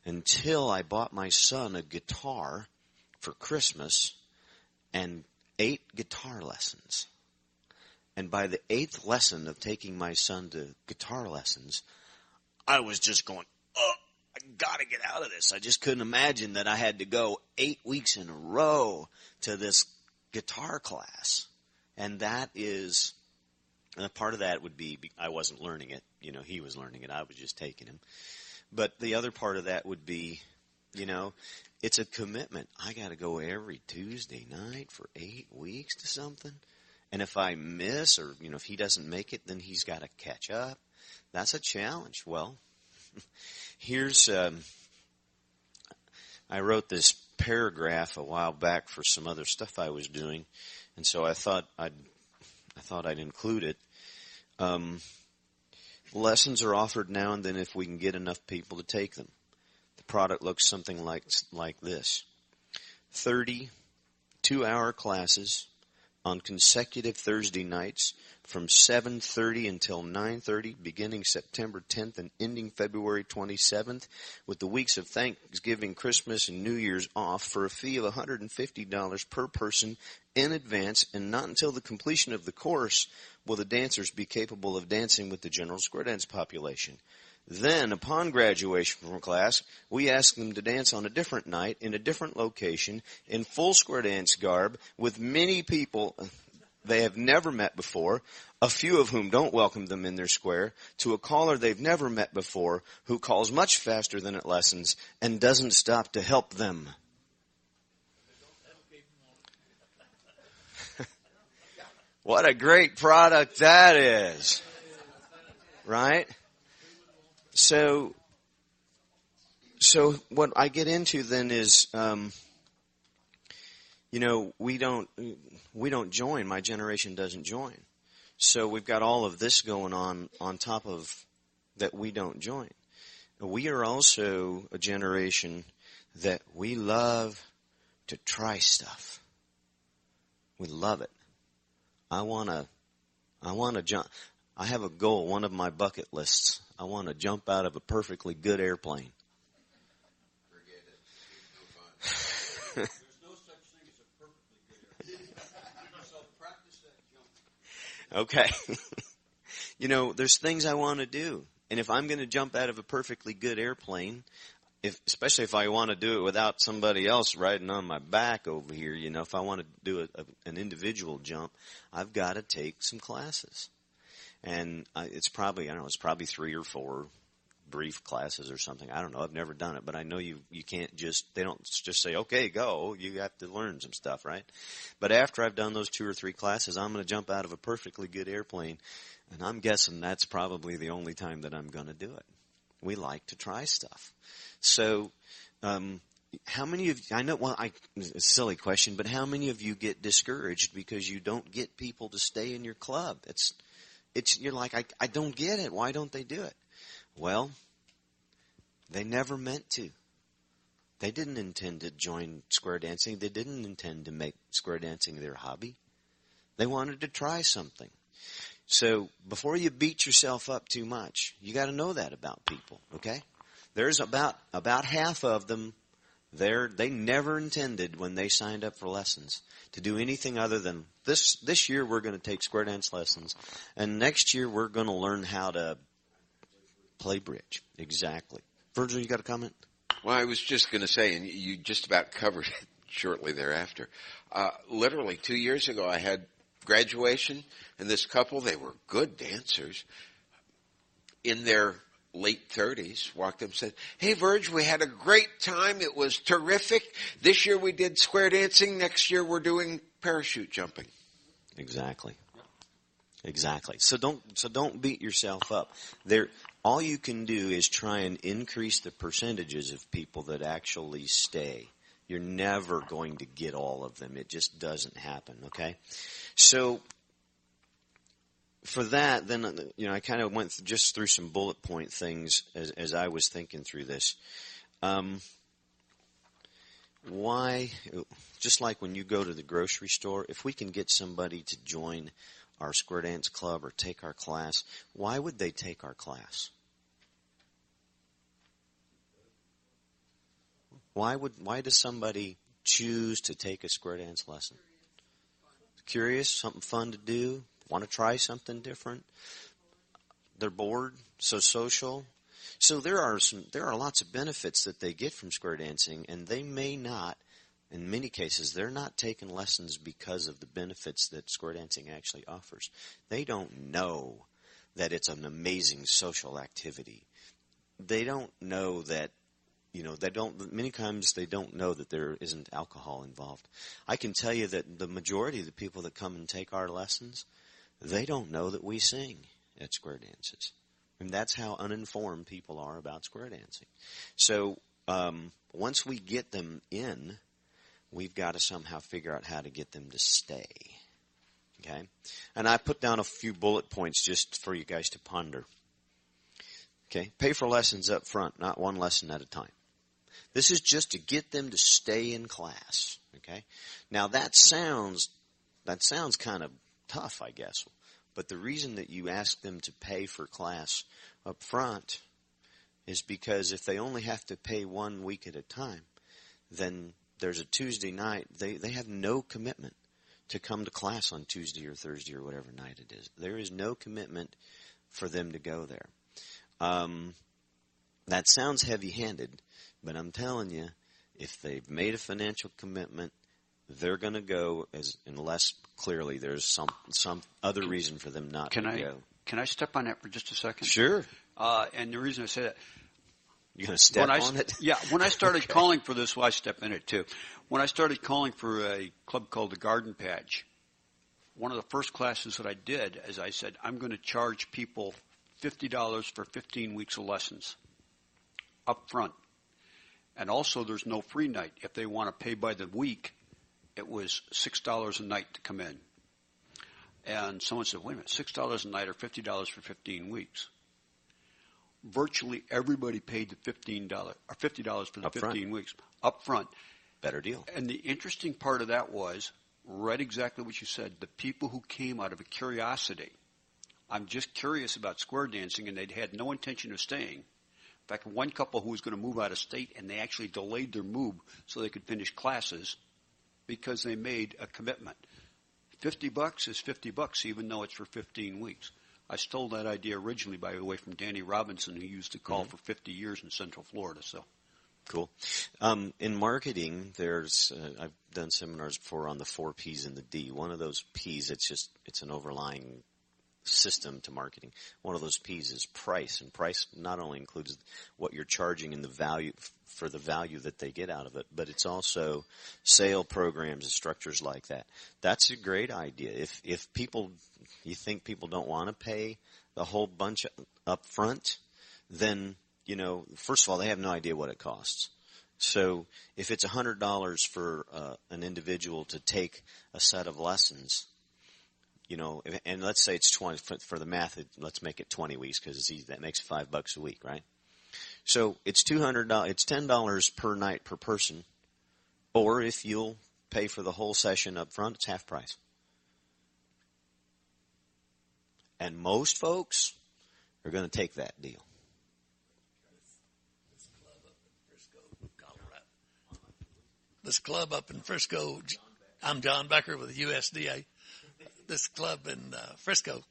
Until I bought my son a guitar for Christmas and 8 guitar lessons. And by the 8th lesson of taking my son to guitar lessons, I was just going, oh, I got to get out of this. I just couldn't imagine that I had to go 8 weeks in a row to this guitar class. And that is, and a part of that would be, I wasn't learning it. He was learning it. I was just taking him. But the other part of that would be, it's a commitment. I got to go every Tuesday night for 8 weeks to something. And if I miss or, if he doesn't make it, then he's got to catch up. That's a challenge. Well, here's, I wrote this paragraph a while back for some other stuff I was doing. And so I thought I'd include it. Lessons are offered now and then if we can get enough people to take them. The product looks something like this. 30 2-hour classes on consecutive Thursday nights from 7:30 until 9:30, beginning September 10th and ending February 27th, with the weeks of Thanksgiving, Christmas, and New Year's off for a fee of $150 per person in advance, and not until the completion of the course will the dancers be capable of dancing with the general square dance population. Then, upon graduation from class, we ask them to dance on a different night, in a different location, in full square dance garb, with many people they have never met before, a few of whom don't welcome them in their square, to a caller they've never met before who calls much faster than at lessons and doesn't stop to help them. What a great product that is. Right? So what I get into then is, we don't join. My generation doesn't join. So we've got all of this going on top of that we don't join. We are also a generation that we love to try stuff. We love it. I want to jump. I have a goal, one of my bucket lists. I want to jump out of a perfectly good airplane. Forget it. No fun. There's no such thing as a perfectly good airplane. So practice that jump. Okay. There's things I want to do. And if I'm going to jump out of a perfectly good airplane, especially if I want to do it without somebody else riding on my back over here, if I want to do an individual jump, I've got to take some classes. And it's probably 3 or 4 brief classes or something. I don't know. I've never done it, but I know you can't they don't just say, okay, go. You have to learn some stuff, right? But after I've done those 2 or 3 classes, I'm going to jump out of a perfectly good airplane. And I'm guessing that's probably the only time that I'm going to do it. We like to try stuff. So, how many of you, it's a silly question, but how many of you get discouraged because you don't get people to stay in your club? You're like, I don't get it. Why don't they do it? Well, they never meant to. They didn't intend to join square dancing. They didn't intend to make square dancing their hobby. They wanted to try something. So before you beat yourself up too much, you got to know that about people, okay? There's about half of them they never intended when they signed up for lessons to do anything other than this year we're going to take square dance lessons, and next year we're going to learn how to play bridge. Exactly. Virgil, you got a comment? Well, I was just going to say, and you just about covered it shortly thereafter. Literally 2 years ago, I had graduation, and this couple, they were good dancers, in their late 30s, walked up and said, "Hey, Virg, we had a great time. It was terrific. This year we did square dancing. Next year we're doing parachute jumping." Exactly. So don't beat yourself up. All you can do is try and increase the percentages of people that actually stay. You're never going to get all of them. It just doesn't happen, okay? So for that, then, I kind of went just through some bullet point things as I was thinking through this. Why, just like when you go to the grocery store, if we can get somebody to join our square dance club or take our class, why would they take our class? Why does somebody choose to take a square dance lesson? Curious, something fun to do, want to try something different. They're bored, so social. So there are lots of benefits that they get from square dancing, and they may not, in many cases, they're not taking lessons because of the benefits that square dancing actually offers. They don't know that it's an amazing social activity. They don't know that, many times they don't know that there isn't alcohol involved. I can tell you that the majority of the people that come and take our lessons, they don't know that we sing at square dances. And that's how uninformed people are about square dancing. So once we get them in, we've got to somehow figure out how to get them to stay. Okay? And I put down a few bullet points just for you guys to ponder. Okay? Pay for lessons up front, not one lesson at a time. This is just to get them to stay in class. Okay? Now that sounds kind of tough, I guess. But the reason that you ask them to pay for class up front is because if they only have to pay 1 week at a time, then there's a Tuesday night. They have no commitment to come to class on Tuesday or Thursday or whatever night it is. There is no commitment for them to go there. That sounds heavy-handed, but I'm telling you, if they've made a financial commitment they're going to go unless clearly there's some other reason for them not to go. Can I step on that for just a second? Sure. And the reason I say that, you're going to step on it? Yeah. When I started calling for this, well, I step in it too. When I started calling for a club called the Garden Patch, one of the first classes that I did, as I said, I'm going to charge people $50 for 15 weeks of lessons up front. And also there's no free night. If they want to pay by the week, it was $6 a night to come in. And someone said, wait a minute, $6 a night or $50 for 15 weeks. Virtually everybody paid the $50 for the 15 weeks up front. Better deal. And the interesting part of that was, right exactly what you said, the people who came out of a curiosity. I'm just curious about square dancing, and they'd had no intention of staying. In fact, one couple who was going to move out of state, and they actually delayed their move so they could finish classes because they made a commitment. $50 is $50, even though it's for 15 weeks. I stole that idea originally, by the way, from Danny Robinson, who used to call for 50 years in Central Florida. So, cool. In marketing, I've done seminars before on the 4 P's and the D. One of those P's, it's an overlying system to marketing. One of those P's is price, and price not only includes what you're charging and the value for the value that they get out of it, but it's also sale programs and structures like that. That's a great idea. If you think people don't want to pay the whole bunch up front, then, first of all, they have no idea what it costs. So if it's $100 for an individual to take a set of lessons, and let's say it's 20 for the math. Let's make it 20 weeks because it's easy. That makes $5 a week, right? So it's $200. It's $10 per night per person. Or if you'll pay for the whole session up front, it's half price. And most folks are going to take that deal. This club up in Frisco, I'm John Becker with the USDA. This club in Frisco,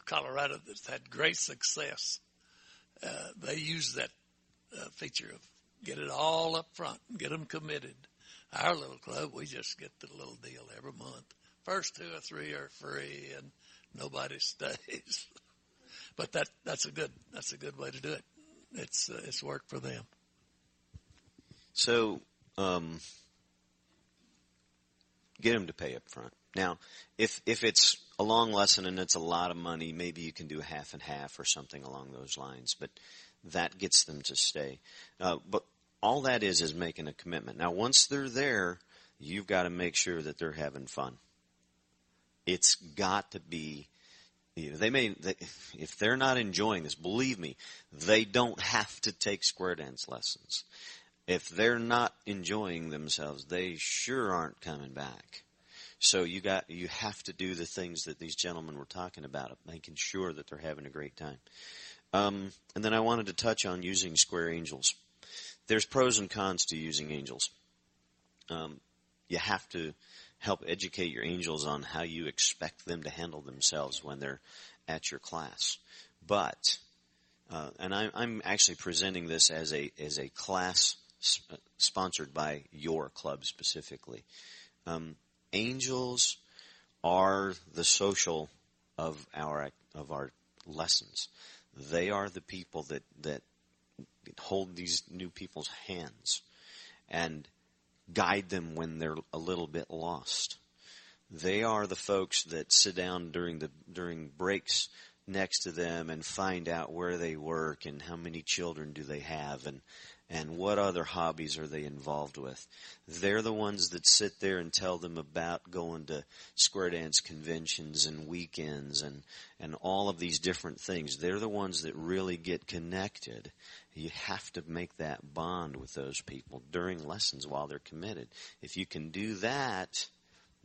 Colorado, that's had great success. They use that feature of get it all up front, get them committed. Our little club, we just get the little deal every month. First 2 or 3 are free, and nobody stays. But that's a good way to do it. It's worked for them. So, get them to pay up front. Now, if it's a long lesson and it's a lot of money, maybe you can do half and half or something along those lines. But that gets them to stay. But all that is making a commitment. Now, once they're there, you've got to make sure that they're having fun. It's got to be. If they're not enjoying this, believe me, they don't have to take square dance lessons. If they're not enjoying themselves, they sure aren't coming back. So you have to do the things that these gentlemen were talking about, making sure that they're having a great time. And then I wanted to touch on using square angels. There's pros and cons to using angels. You have to help educate your angels on how you expect them to handle themselves when they're at your class. But, and I'm actually presenting this as a class sponsored by your club specifically. Angels are the social of our lessons. They are the people that hold these new people's hands and guide them when they're a little bit lost. They are the folks that sit down during breaks next to them and find out where they work and how many children do they have and what other hobbies are they involved with. They're the ones that sit there and tell them about going to square dance conventions and weekends and all of these different things. They're the ones that really get connected. You have to make that bond with those people during lessons while they're committed. If you can do that,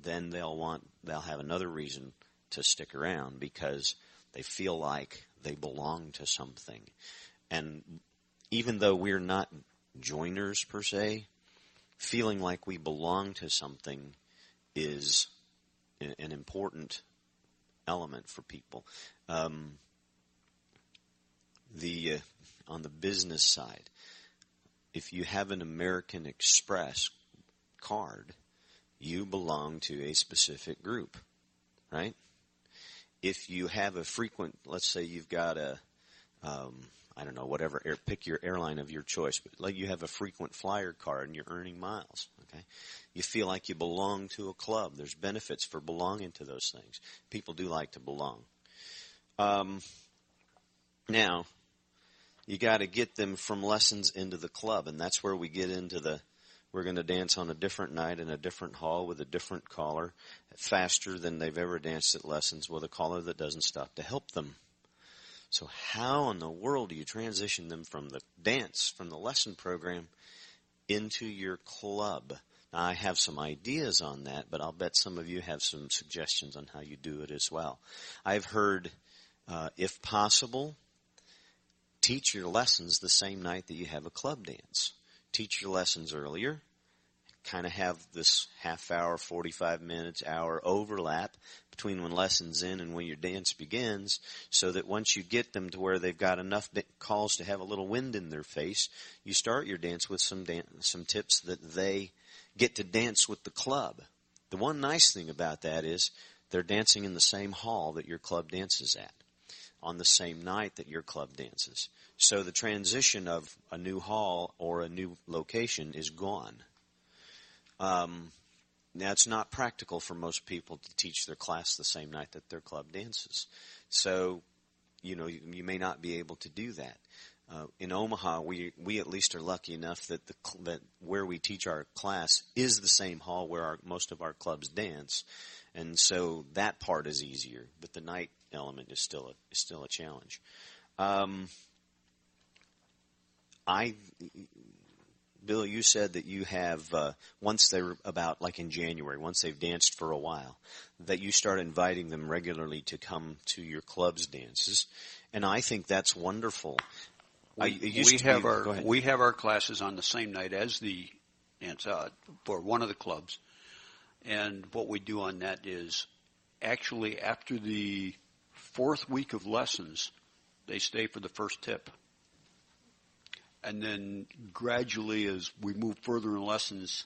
then they'll have another reason to stick around because they feel like they belong to something. And even though we're not joiners per se, feeling like we belong to something is an important element for people. On the business side, if you have an American Express card, you belong to a specific group, right? If you have a frequent, let's say you've got a, I don't know, whatever, pick your airline of your choice, but like you have a frequent flyer card and you're earning miles, okay? You feel like you belong to a club. There's benefits for belonging to those things. People do like to belong. Now, you got to get them from lessons into the club, and that's where we get into we're going to dance on a different night in a different hall with a different caller, faster than they've ever danced at lessons, with a caller that doesn't stop to help them. So how in the world do you transition them from the dance, from the lesson program, into your club? Now, I have some ideas on that, but I'll bet some of you have some suggestions on how you do it as well. I've heard, if possible, teach your lessons the same night that you have a club dance. Teach your lessons earlier. Kind of have this half hour, 45 minutes, hour overlap between when lessons in and when your dance begins, so that once you get them to where they've got enough calls to have a little wind in their face, you start your dance with some tips that they get to dance with the club. The one nice thing about that is they're dancing in the same hall that your club dances at, on the same night that your club dances. So the transition of a new hall or a new location is gone. Now, it's not practical for most people to teach their class the same night that their club dances. So, you may not be able to do that. In Omaha, we at least are lucky enough that that where we teach our class is the same hall where most of our clubs dance, and so that part is easier. But the night element is still a challenge. Bill, you said that you have, once they're about, like in January, once they've danced for a while, that you start inviting them regularly to come to your club's dances. And I think that's wonderful. We have our classes on the same night as the dance for one of the clubs. And what we do on that is actually after the 4th week of lessons, they stay for the first tip. And then gradually as we move further in lessons,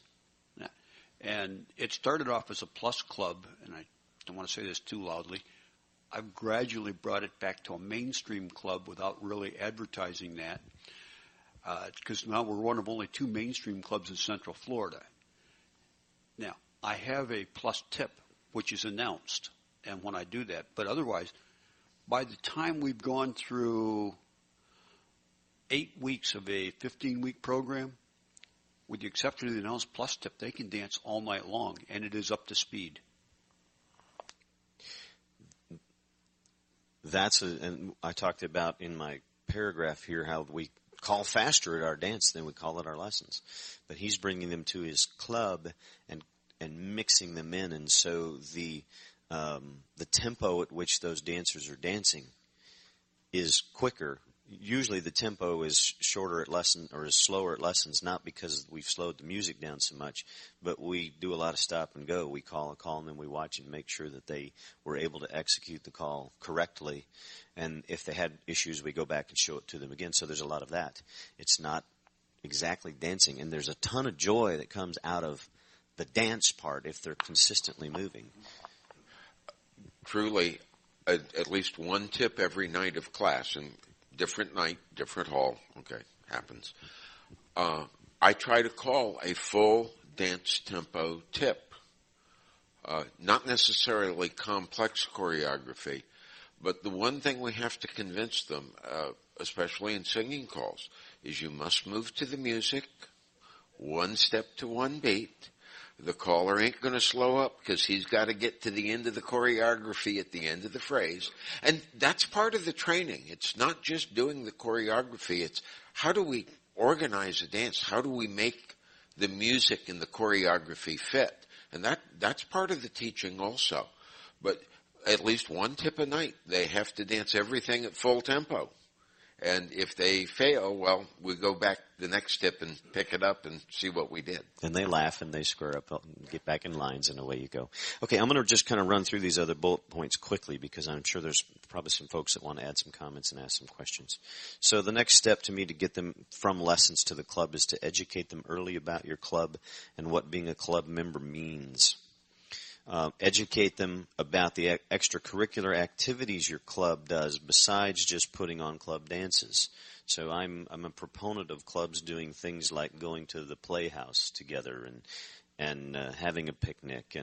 and it started off as a plus club, and I don't want to say this too loudly, I've gradually brought it back to a mainstream club without really advertising that, because now we're one of only 2 mainstream clubs in Central Florida. Now, I have a plus tip, which is announced, and when I do that, but otherwise, by the time we've gone through 8 weeks of a 15-week program, with the exception of the announced plus tip, they can dance all night long, and it is up to speed. And I talked about in my paragraph here how we call faster at our dance than we call at our lessons. But he's bringing them to his club and mixing them in, and so the tempo at which those dancers are dancing is quicker. Usually the tempo is shorter at lesson or is slower at lessons, not because we've slowed the music down so much, but we do a lot of stop and go. We call a call and then we watch and make sure that they were able to execute the call correctly. And if they had issues, we go back and show it to them again. So there's a lot of that. It's not exactly dancing, and there's a ton of joy that comes out of the dance part if they're consistently moving. Truly, at least one tip every night of class, and different night, different hall. Okay, happens. I try to call a full dance tempo tip. Not necessarily complex choreography, but the one thing we have to convince them, especially in singing calls, is you must move to the music, one step to one beat. The caller ain't going to slow up because he's got to get to the end of the choreography at the end of the phrase. And that's part of the training. It's not just doing the choreography. It's how do we organize a dance? How do we make the music and the choreography fit? And that's part of the teaching also. But at least one tip a night, they have to dance everything at full tempo. And if they fail, well, we go back the next tip and pick it up and see what we did. And they laugh and they square up and get back in lines and away you go. Okay, I'm going to just kind of run through these other bullet points quickly because I'm sure there's probably some folks that want to add some comments and ask some questions. So the next step to me to get them from lessons to the club is to educate them early about your club and what being a club member means. Educate them about the extracurricular activities your club does besides just putting on club dances. So I'm a proponent of clubs doing things like going to the playhouse together and having a picnic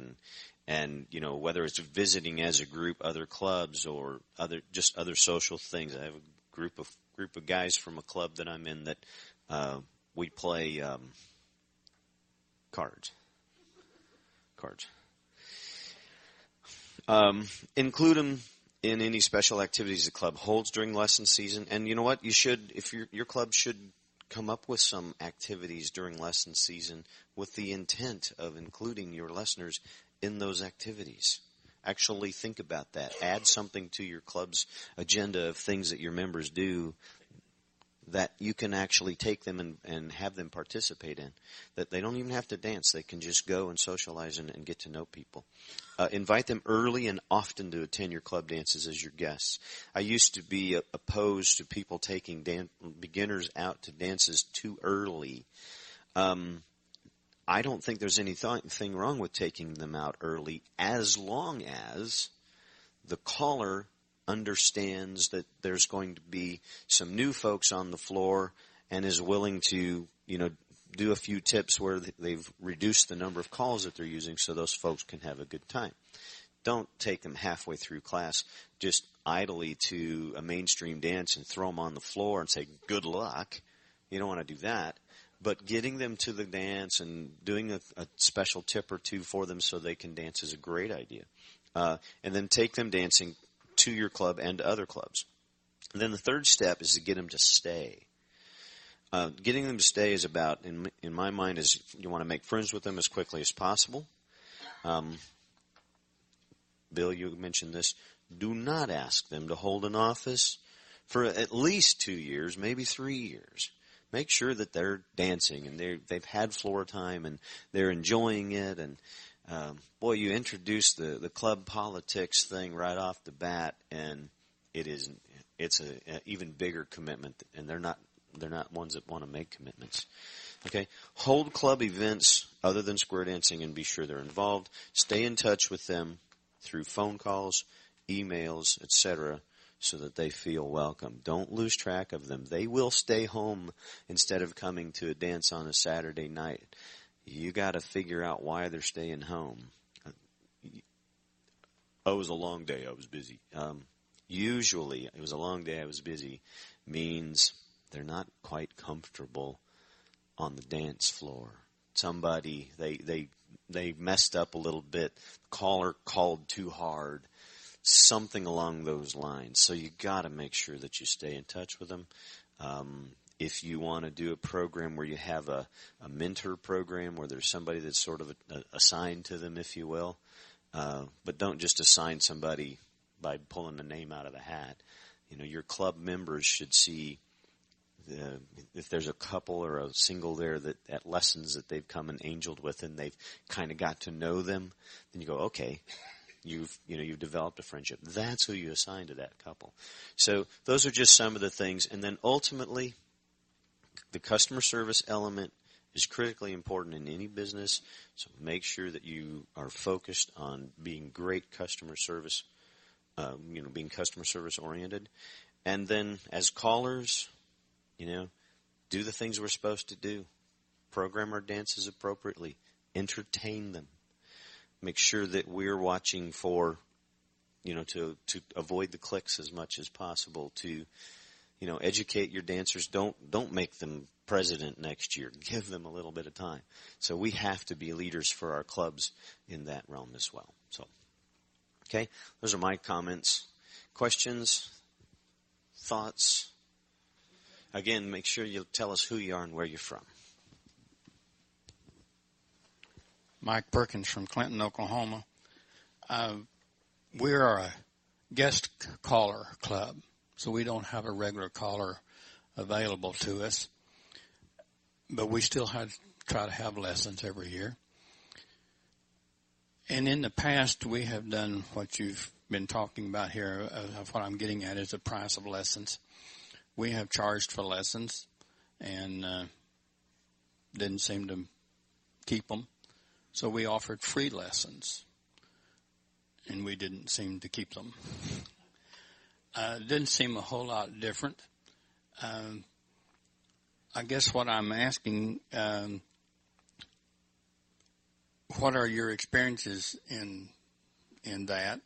and you know, whether it's visiting as a group other clubs or other social things. I have a group of guys from a club that I'm in that we play cards. Include them in any special activities the club holds during lesson season. And you know what? You should, if your club should come up with some activities during lesson season with the intent of including your listeners in those activities. Actually think about that. Add something to your club's agenda of things that your members do that you can actually take them and have them participate in. That they don't even have to dance. They can just go and socialize and get to know people. Invite them early and often to attend your club dances as your guests. I used to be opposed to people taking beginners out to dances too early. I don't think there's anything wrong with taking them out early as long as the caller understands that there's going to be some new folks on the floor and is willing to, you know, do a few tips where they've reduced the number of calls that they're using so those folks can have a good time. Don't take them halfway through class just idly to a mainstream dance and throw them on the floor and say, good luck. You don't want to do that. But getting them to the dance and doing a special tip or two for them so they can dance is a great idea. And then take them dancing to your club and to other clubs. And then the third step is to get them to stay. Getting them to stay is about, in my mind, is you want to make friends with them as quickly as possible. Bill, you mentioned this. Do not ask them to hold an office for at least 2 years, maybe 3 years. Make sure that they're dancing and they've had floor time and they're enjoying it. And boy, you introduce the club politics thing right off the bat, and it's an even bigger commitment. And they're not ones that want to make commitments. Okay, hold club events other than square dancing and be sure they're involved. Stay in touch with them through phone calls, emails, etc., so that they feel welcome. Don't lose track of them. They will stay home instead of coming to a dance on a Saturday night. You got to figure out why they're staying home. Oh, it was a long day. I was busy. Usually, it was a long day. I was busy means they're not quite comfortable on the dance floor. Somebody, they messed up a little bit. Caller called too hard. Something along those lines. So you got to make sure that you stay in touch with them. If you want to do a program where you have a mentor program where there's somebody that's sort of assigned to them, if you will, but don't just assign somebody by pulling a name out of the hat. You know, your club members should see if there's a couple or a single there that at lessons that they've come and angeled with and they've kind of got to know them, then you go, okay. You've developed a friendship. That's who you assign to that couple. So those are just some of the things. And then ultimately, the customer service element is critically important in any business. So make sure that you are focused on being great customer service, being customer service oriented. And then as callers, do the things we're supposed to do. Program our dances appropriately. Entertain them. Make sure that we're watching for, to avoid the clicks as much as possible. To, educate your dancers. Don't make them president next year. Give them a little bit of time. So we have to be leaders for our clubs in that realm as well. So, okay, those are my comments. Questions? Thoughts? Again, make sure you tell us who you are and where you're from. Mike Perkins from Clinton, Oklahoma. We are a guest caller club. so we don't have a regular caller available to us. But we still try to have lessons every year. And in the past, we have done what you've been talking about here, of what I'm getting at is the price of lessons. We have charged for lessons and didn't seem to keep them. So we offered free lessons, and we didn't seem to keep them. It didn't seem a whole lot different. I guess what I'm asking, what are your experiences in that?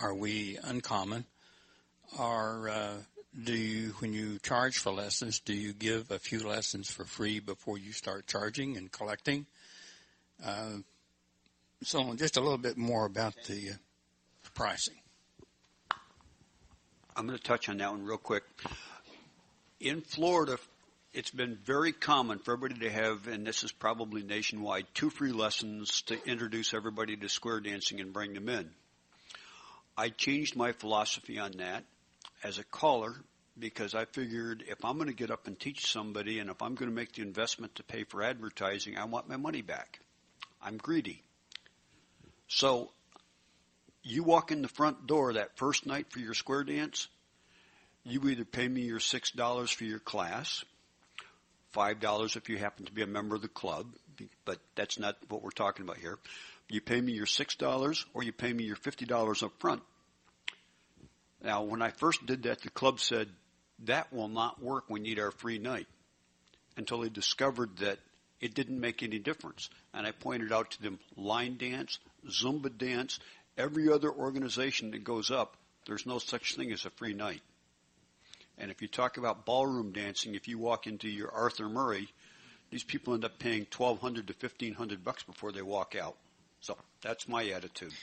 Are we uncommon? Or do you, when you charge for lessons, do you give a few lessons for free before you start charging and collecting? So just a little bit more about the pricing. I'm going to touch on that one real quick. In Florida, it's been very common for everybody to have, and this is probably nationwide, 2 free lessons to introduce everybody to square dancing and bring them in. I changed my philosophy on that as a caller because I figured if I'm going to get up and teach somebody and if I'm going to make the investment to pay for advertising, I want my money back. I'm greedy. So you walk in the front door that first night for your square dance, you either pay me your $6 for your class, $5 if you happen to be a member of the club, but that's not what we're talking about here. You pay me your $6 or you pay me your $50 up front. Now, when I first did that, the club said, that will not work. We need our free night. Until they discovered that it didn't make any difference. And I pointed out to them line dance, Zumba dance, every other organization that goes up, there's no such thing as a free night. And if you talk about ballroom dancing, if you walk into your Arthur Murray, these people end up paying $1,200 to $1,500 before they walk out. So that's my attitude.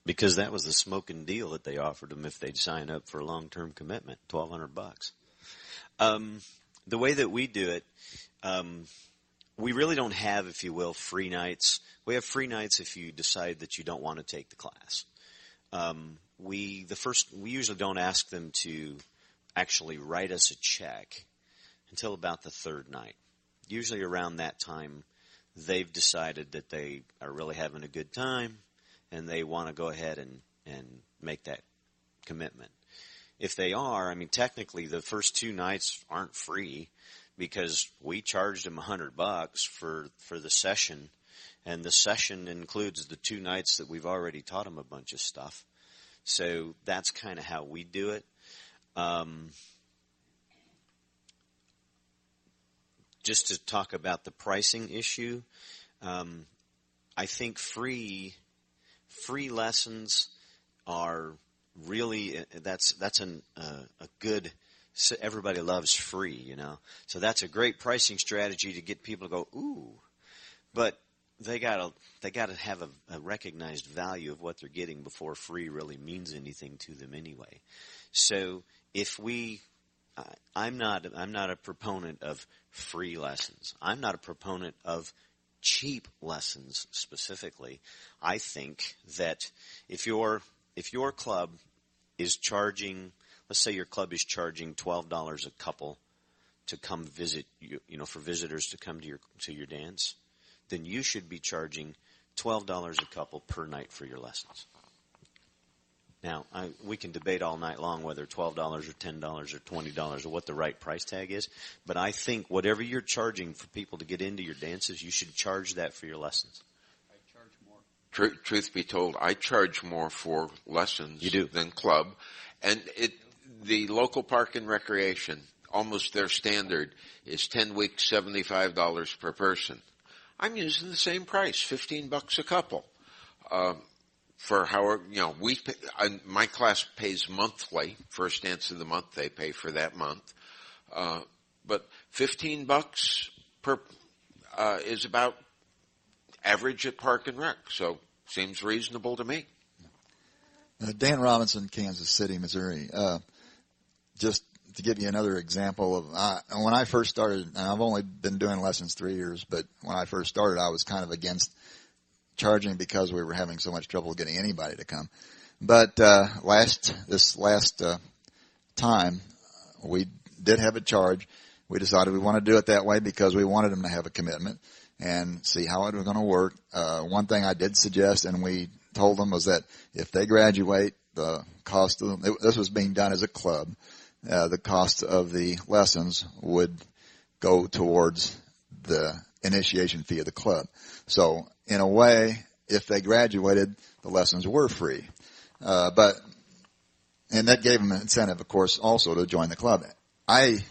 Because that was the smoking deal that they offered them if they'd sign up for a long-term commitment, $1,200. The way that we do it, we really don't have, if you will, free nights. We have free nights if you decide that you don't want to take the class. We usually don't ask them to actually write us a check until about the third night. Usually around that time, they've decided that they are really having a good time and they want to go ahead and make that commitment. If they are, I mean, technically the first 2 nights aren't free because we charged them $100 for the session, and the session includes the 2 nights that we've already taught them a bunch of stuff. So that's kind of how we do it. Just to talk about the pricing issue, I think free lessons are really, that's a good, everybody loves free, you know. So that's a great pricing strategy to get people to go, ooh. But they gotta have a recognized value of what they're getting before free really means anything to them anyway. So if I'm not a proponent of free lessons. I'm not a proponent of cheap lessons specifically. I think that if your club is charging, let's say your club is charging $12 a couple to come visit you, for visitors to come to your dance, then you should be charging $12 a couple per night for your lessons. Now, we can debate all night long whether $12 or $10 or $20 or what the right price tag is, but I think whatever you're charging for people to get into your dances, you should charge that for your lessons. I charge more. Truth be told, I charge more for lessons than club. And the local park and recreation, almost their standard, is 10 weeks, $75 per person. I'm using the same price, $15 a couple. For however, my class pays monthly. First dance of the month, they pay for that month. But $15 per is about average at Park and Rec, so seems reasonable to me. Dan Robinson, Kansas City, Missouri. Just to give you another example of when I first started, and I've only been doing lessons 3 years, but when I first started, I was kind of against charging because we were having so much trouble getting anybody to come. But this last time, we did have a charge. We decided we want to do it that way because we wanted them to have a commitment and see how it was going to work. One thing I did suggest, and we told them, was that if they graduate, the cost of them, this was being done as a club, the cost of the lessons would go towards the initiation fee of the club. So in a way, if they graduated, the lessons were free. And that gave them an incentive, of course, also to join the club. I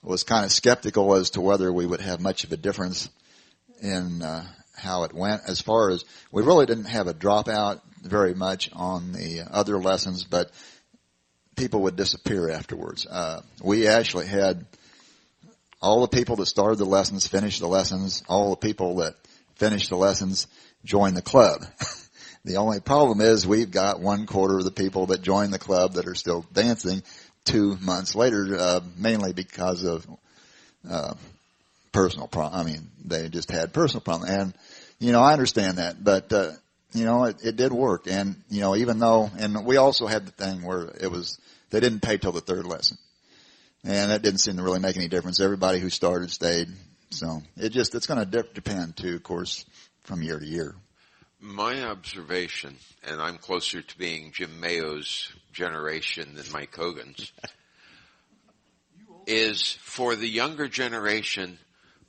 was kind of skeptical as to whether we would have much of a difference in how it went. As far as, we really didn't have a dropout very much on the other lessons, but people would disappear afterwards. We actually had all the people that started the lessons finish the lessons. All the people that finished the lessons join the club. The only problem is we've got 1/4 of the people that join the club that are still dancing 2 months later, mainly because of personal problem. I mean, they just had personal problem. And, I understand that, but, it did work. And, even though, and we also had the thing where they didn't pay till the third lesson. And that didn't seem to really make any difference. Everybody who started stayed. So it's going to depend too, of course, from year to year. My observation, and I'm closer to being Jim Mayo's generation than Mike Hogan's, is for the younger generation,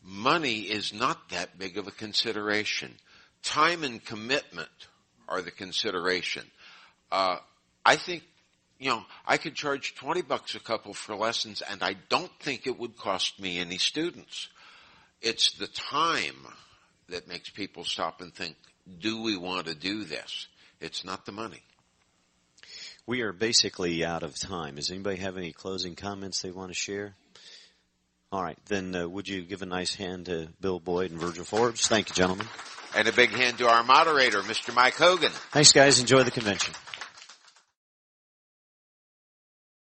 money is not that big of a consideration. Time and commitment are the consideration. I think, I could charge $20 a couple for lessons, and I don't think it would cost me any students. It's the time that makes people stop and think, do we want to do this? It's not the money. We are basically out of time. Does anybody have any closing comments they want to share? All right, then would you give a nice hand to Bill Boyd and Virgil Forbes? Thank you, gentlemen. And a big hand to our moderator, Mr. Mike Hogan. Thanks, guys. Enjoy the convention.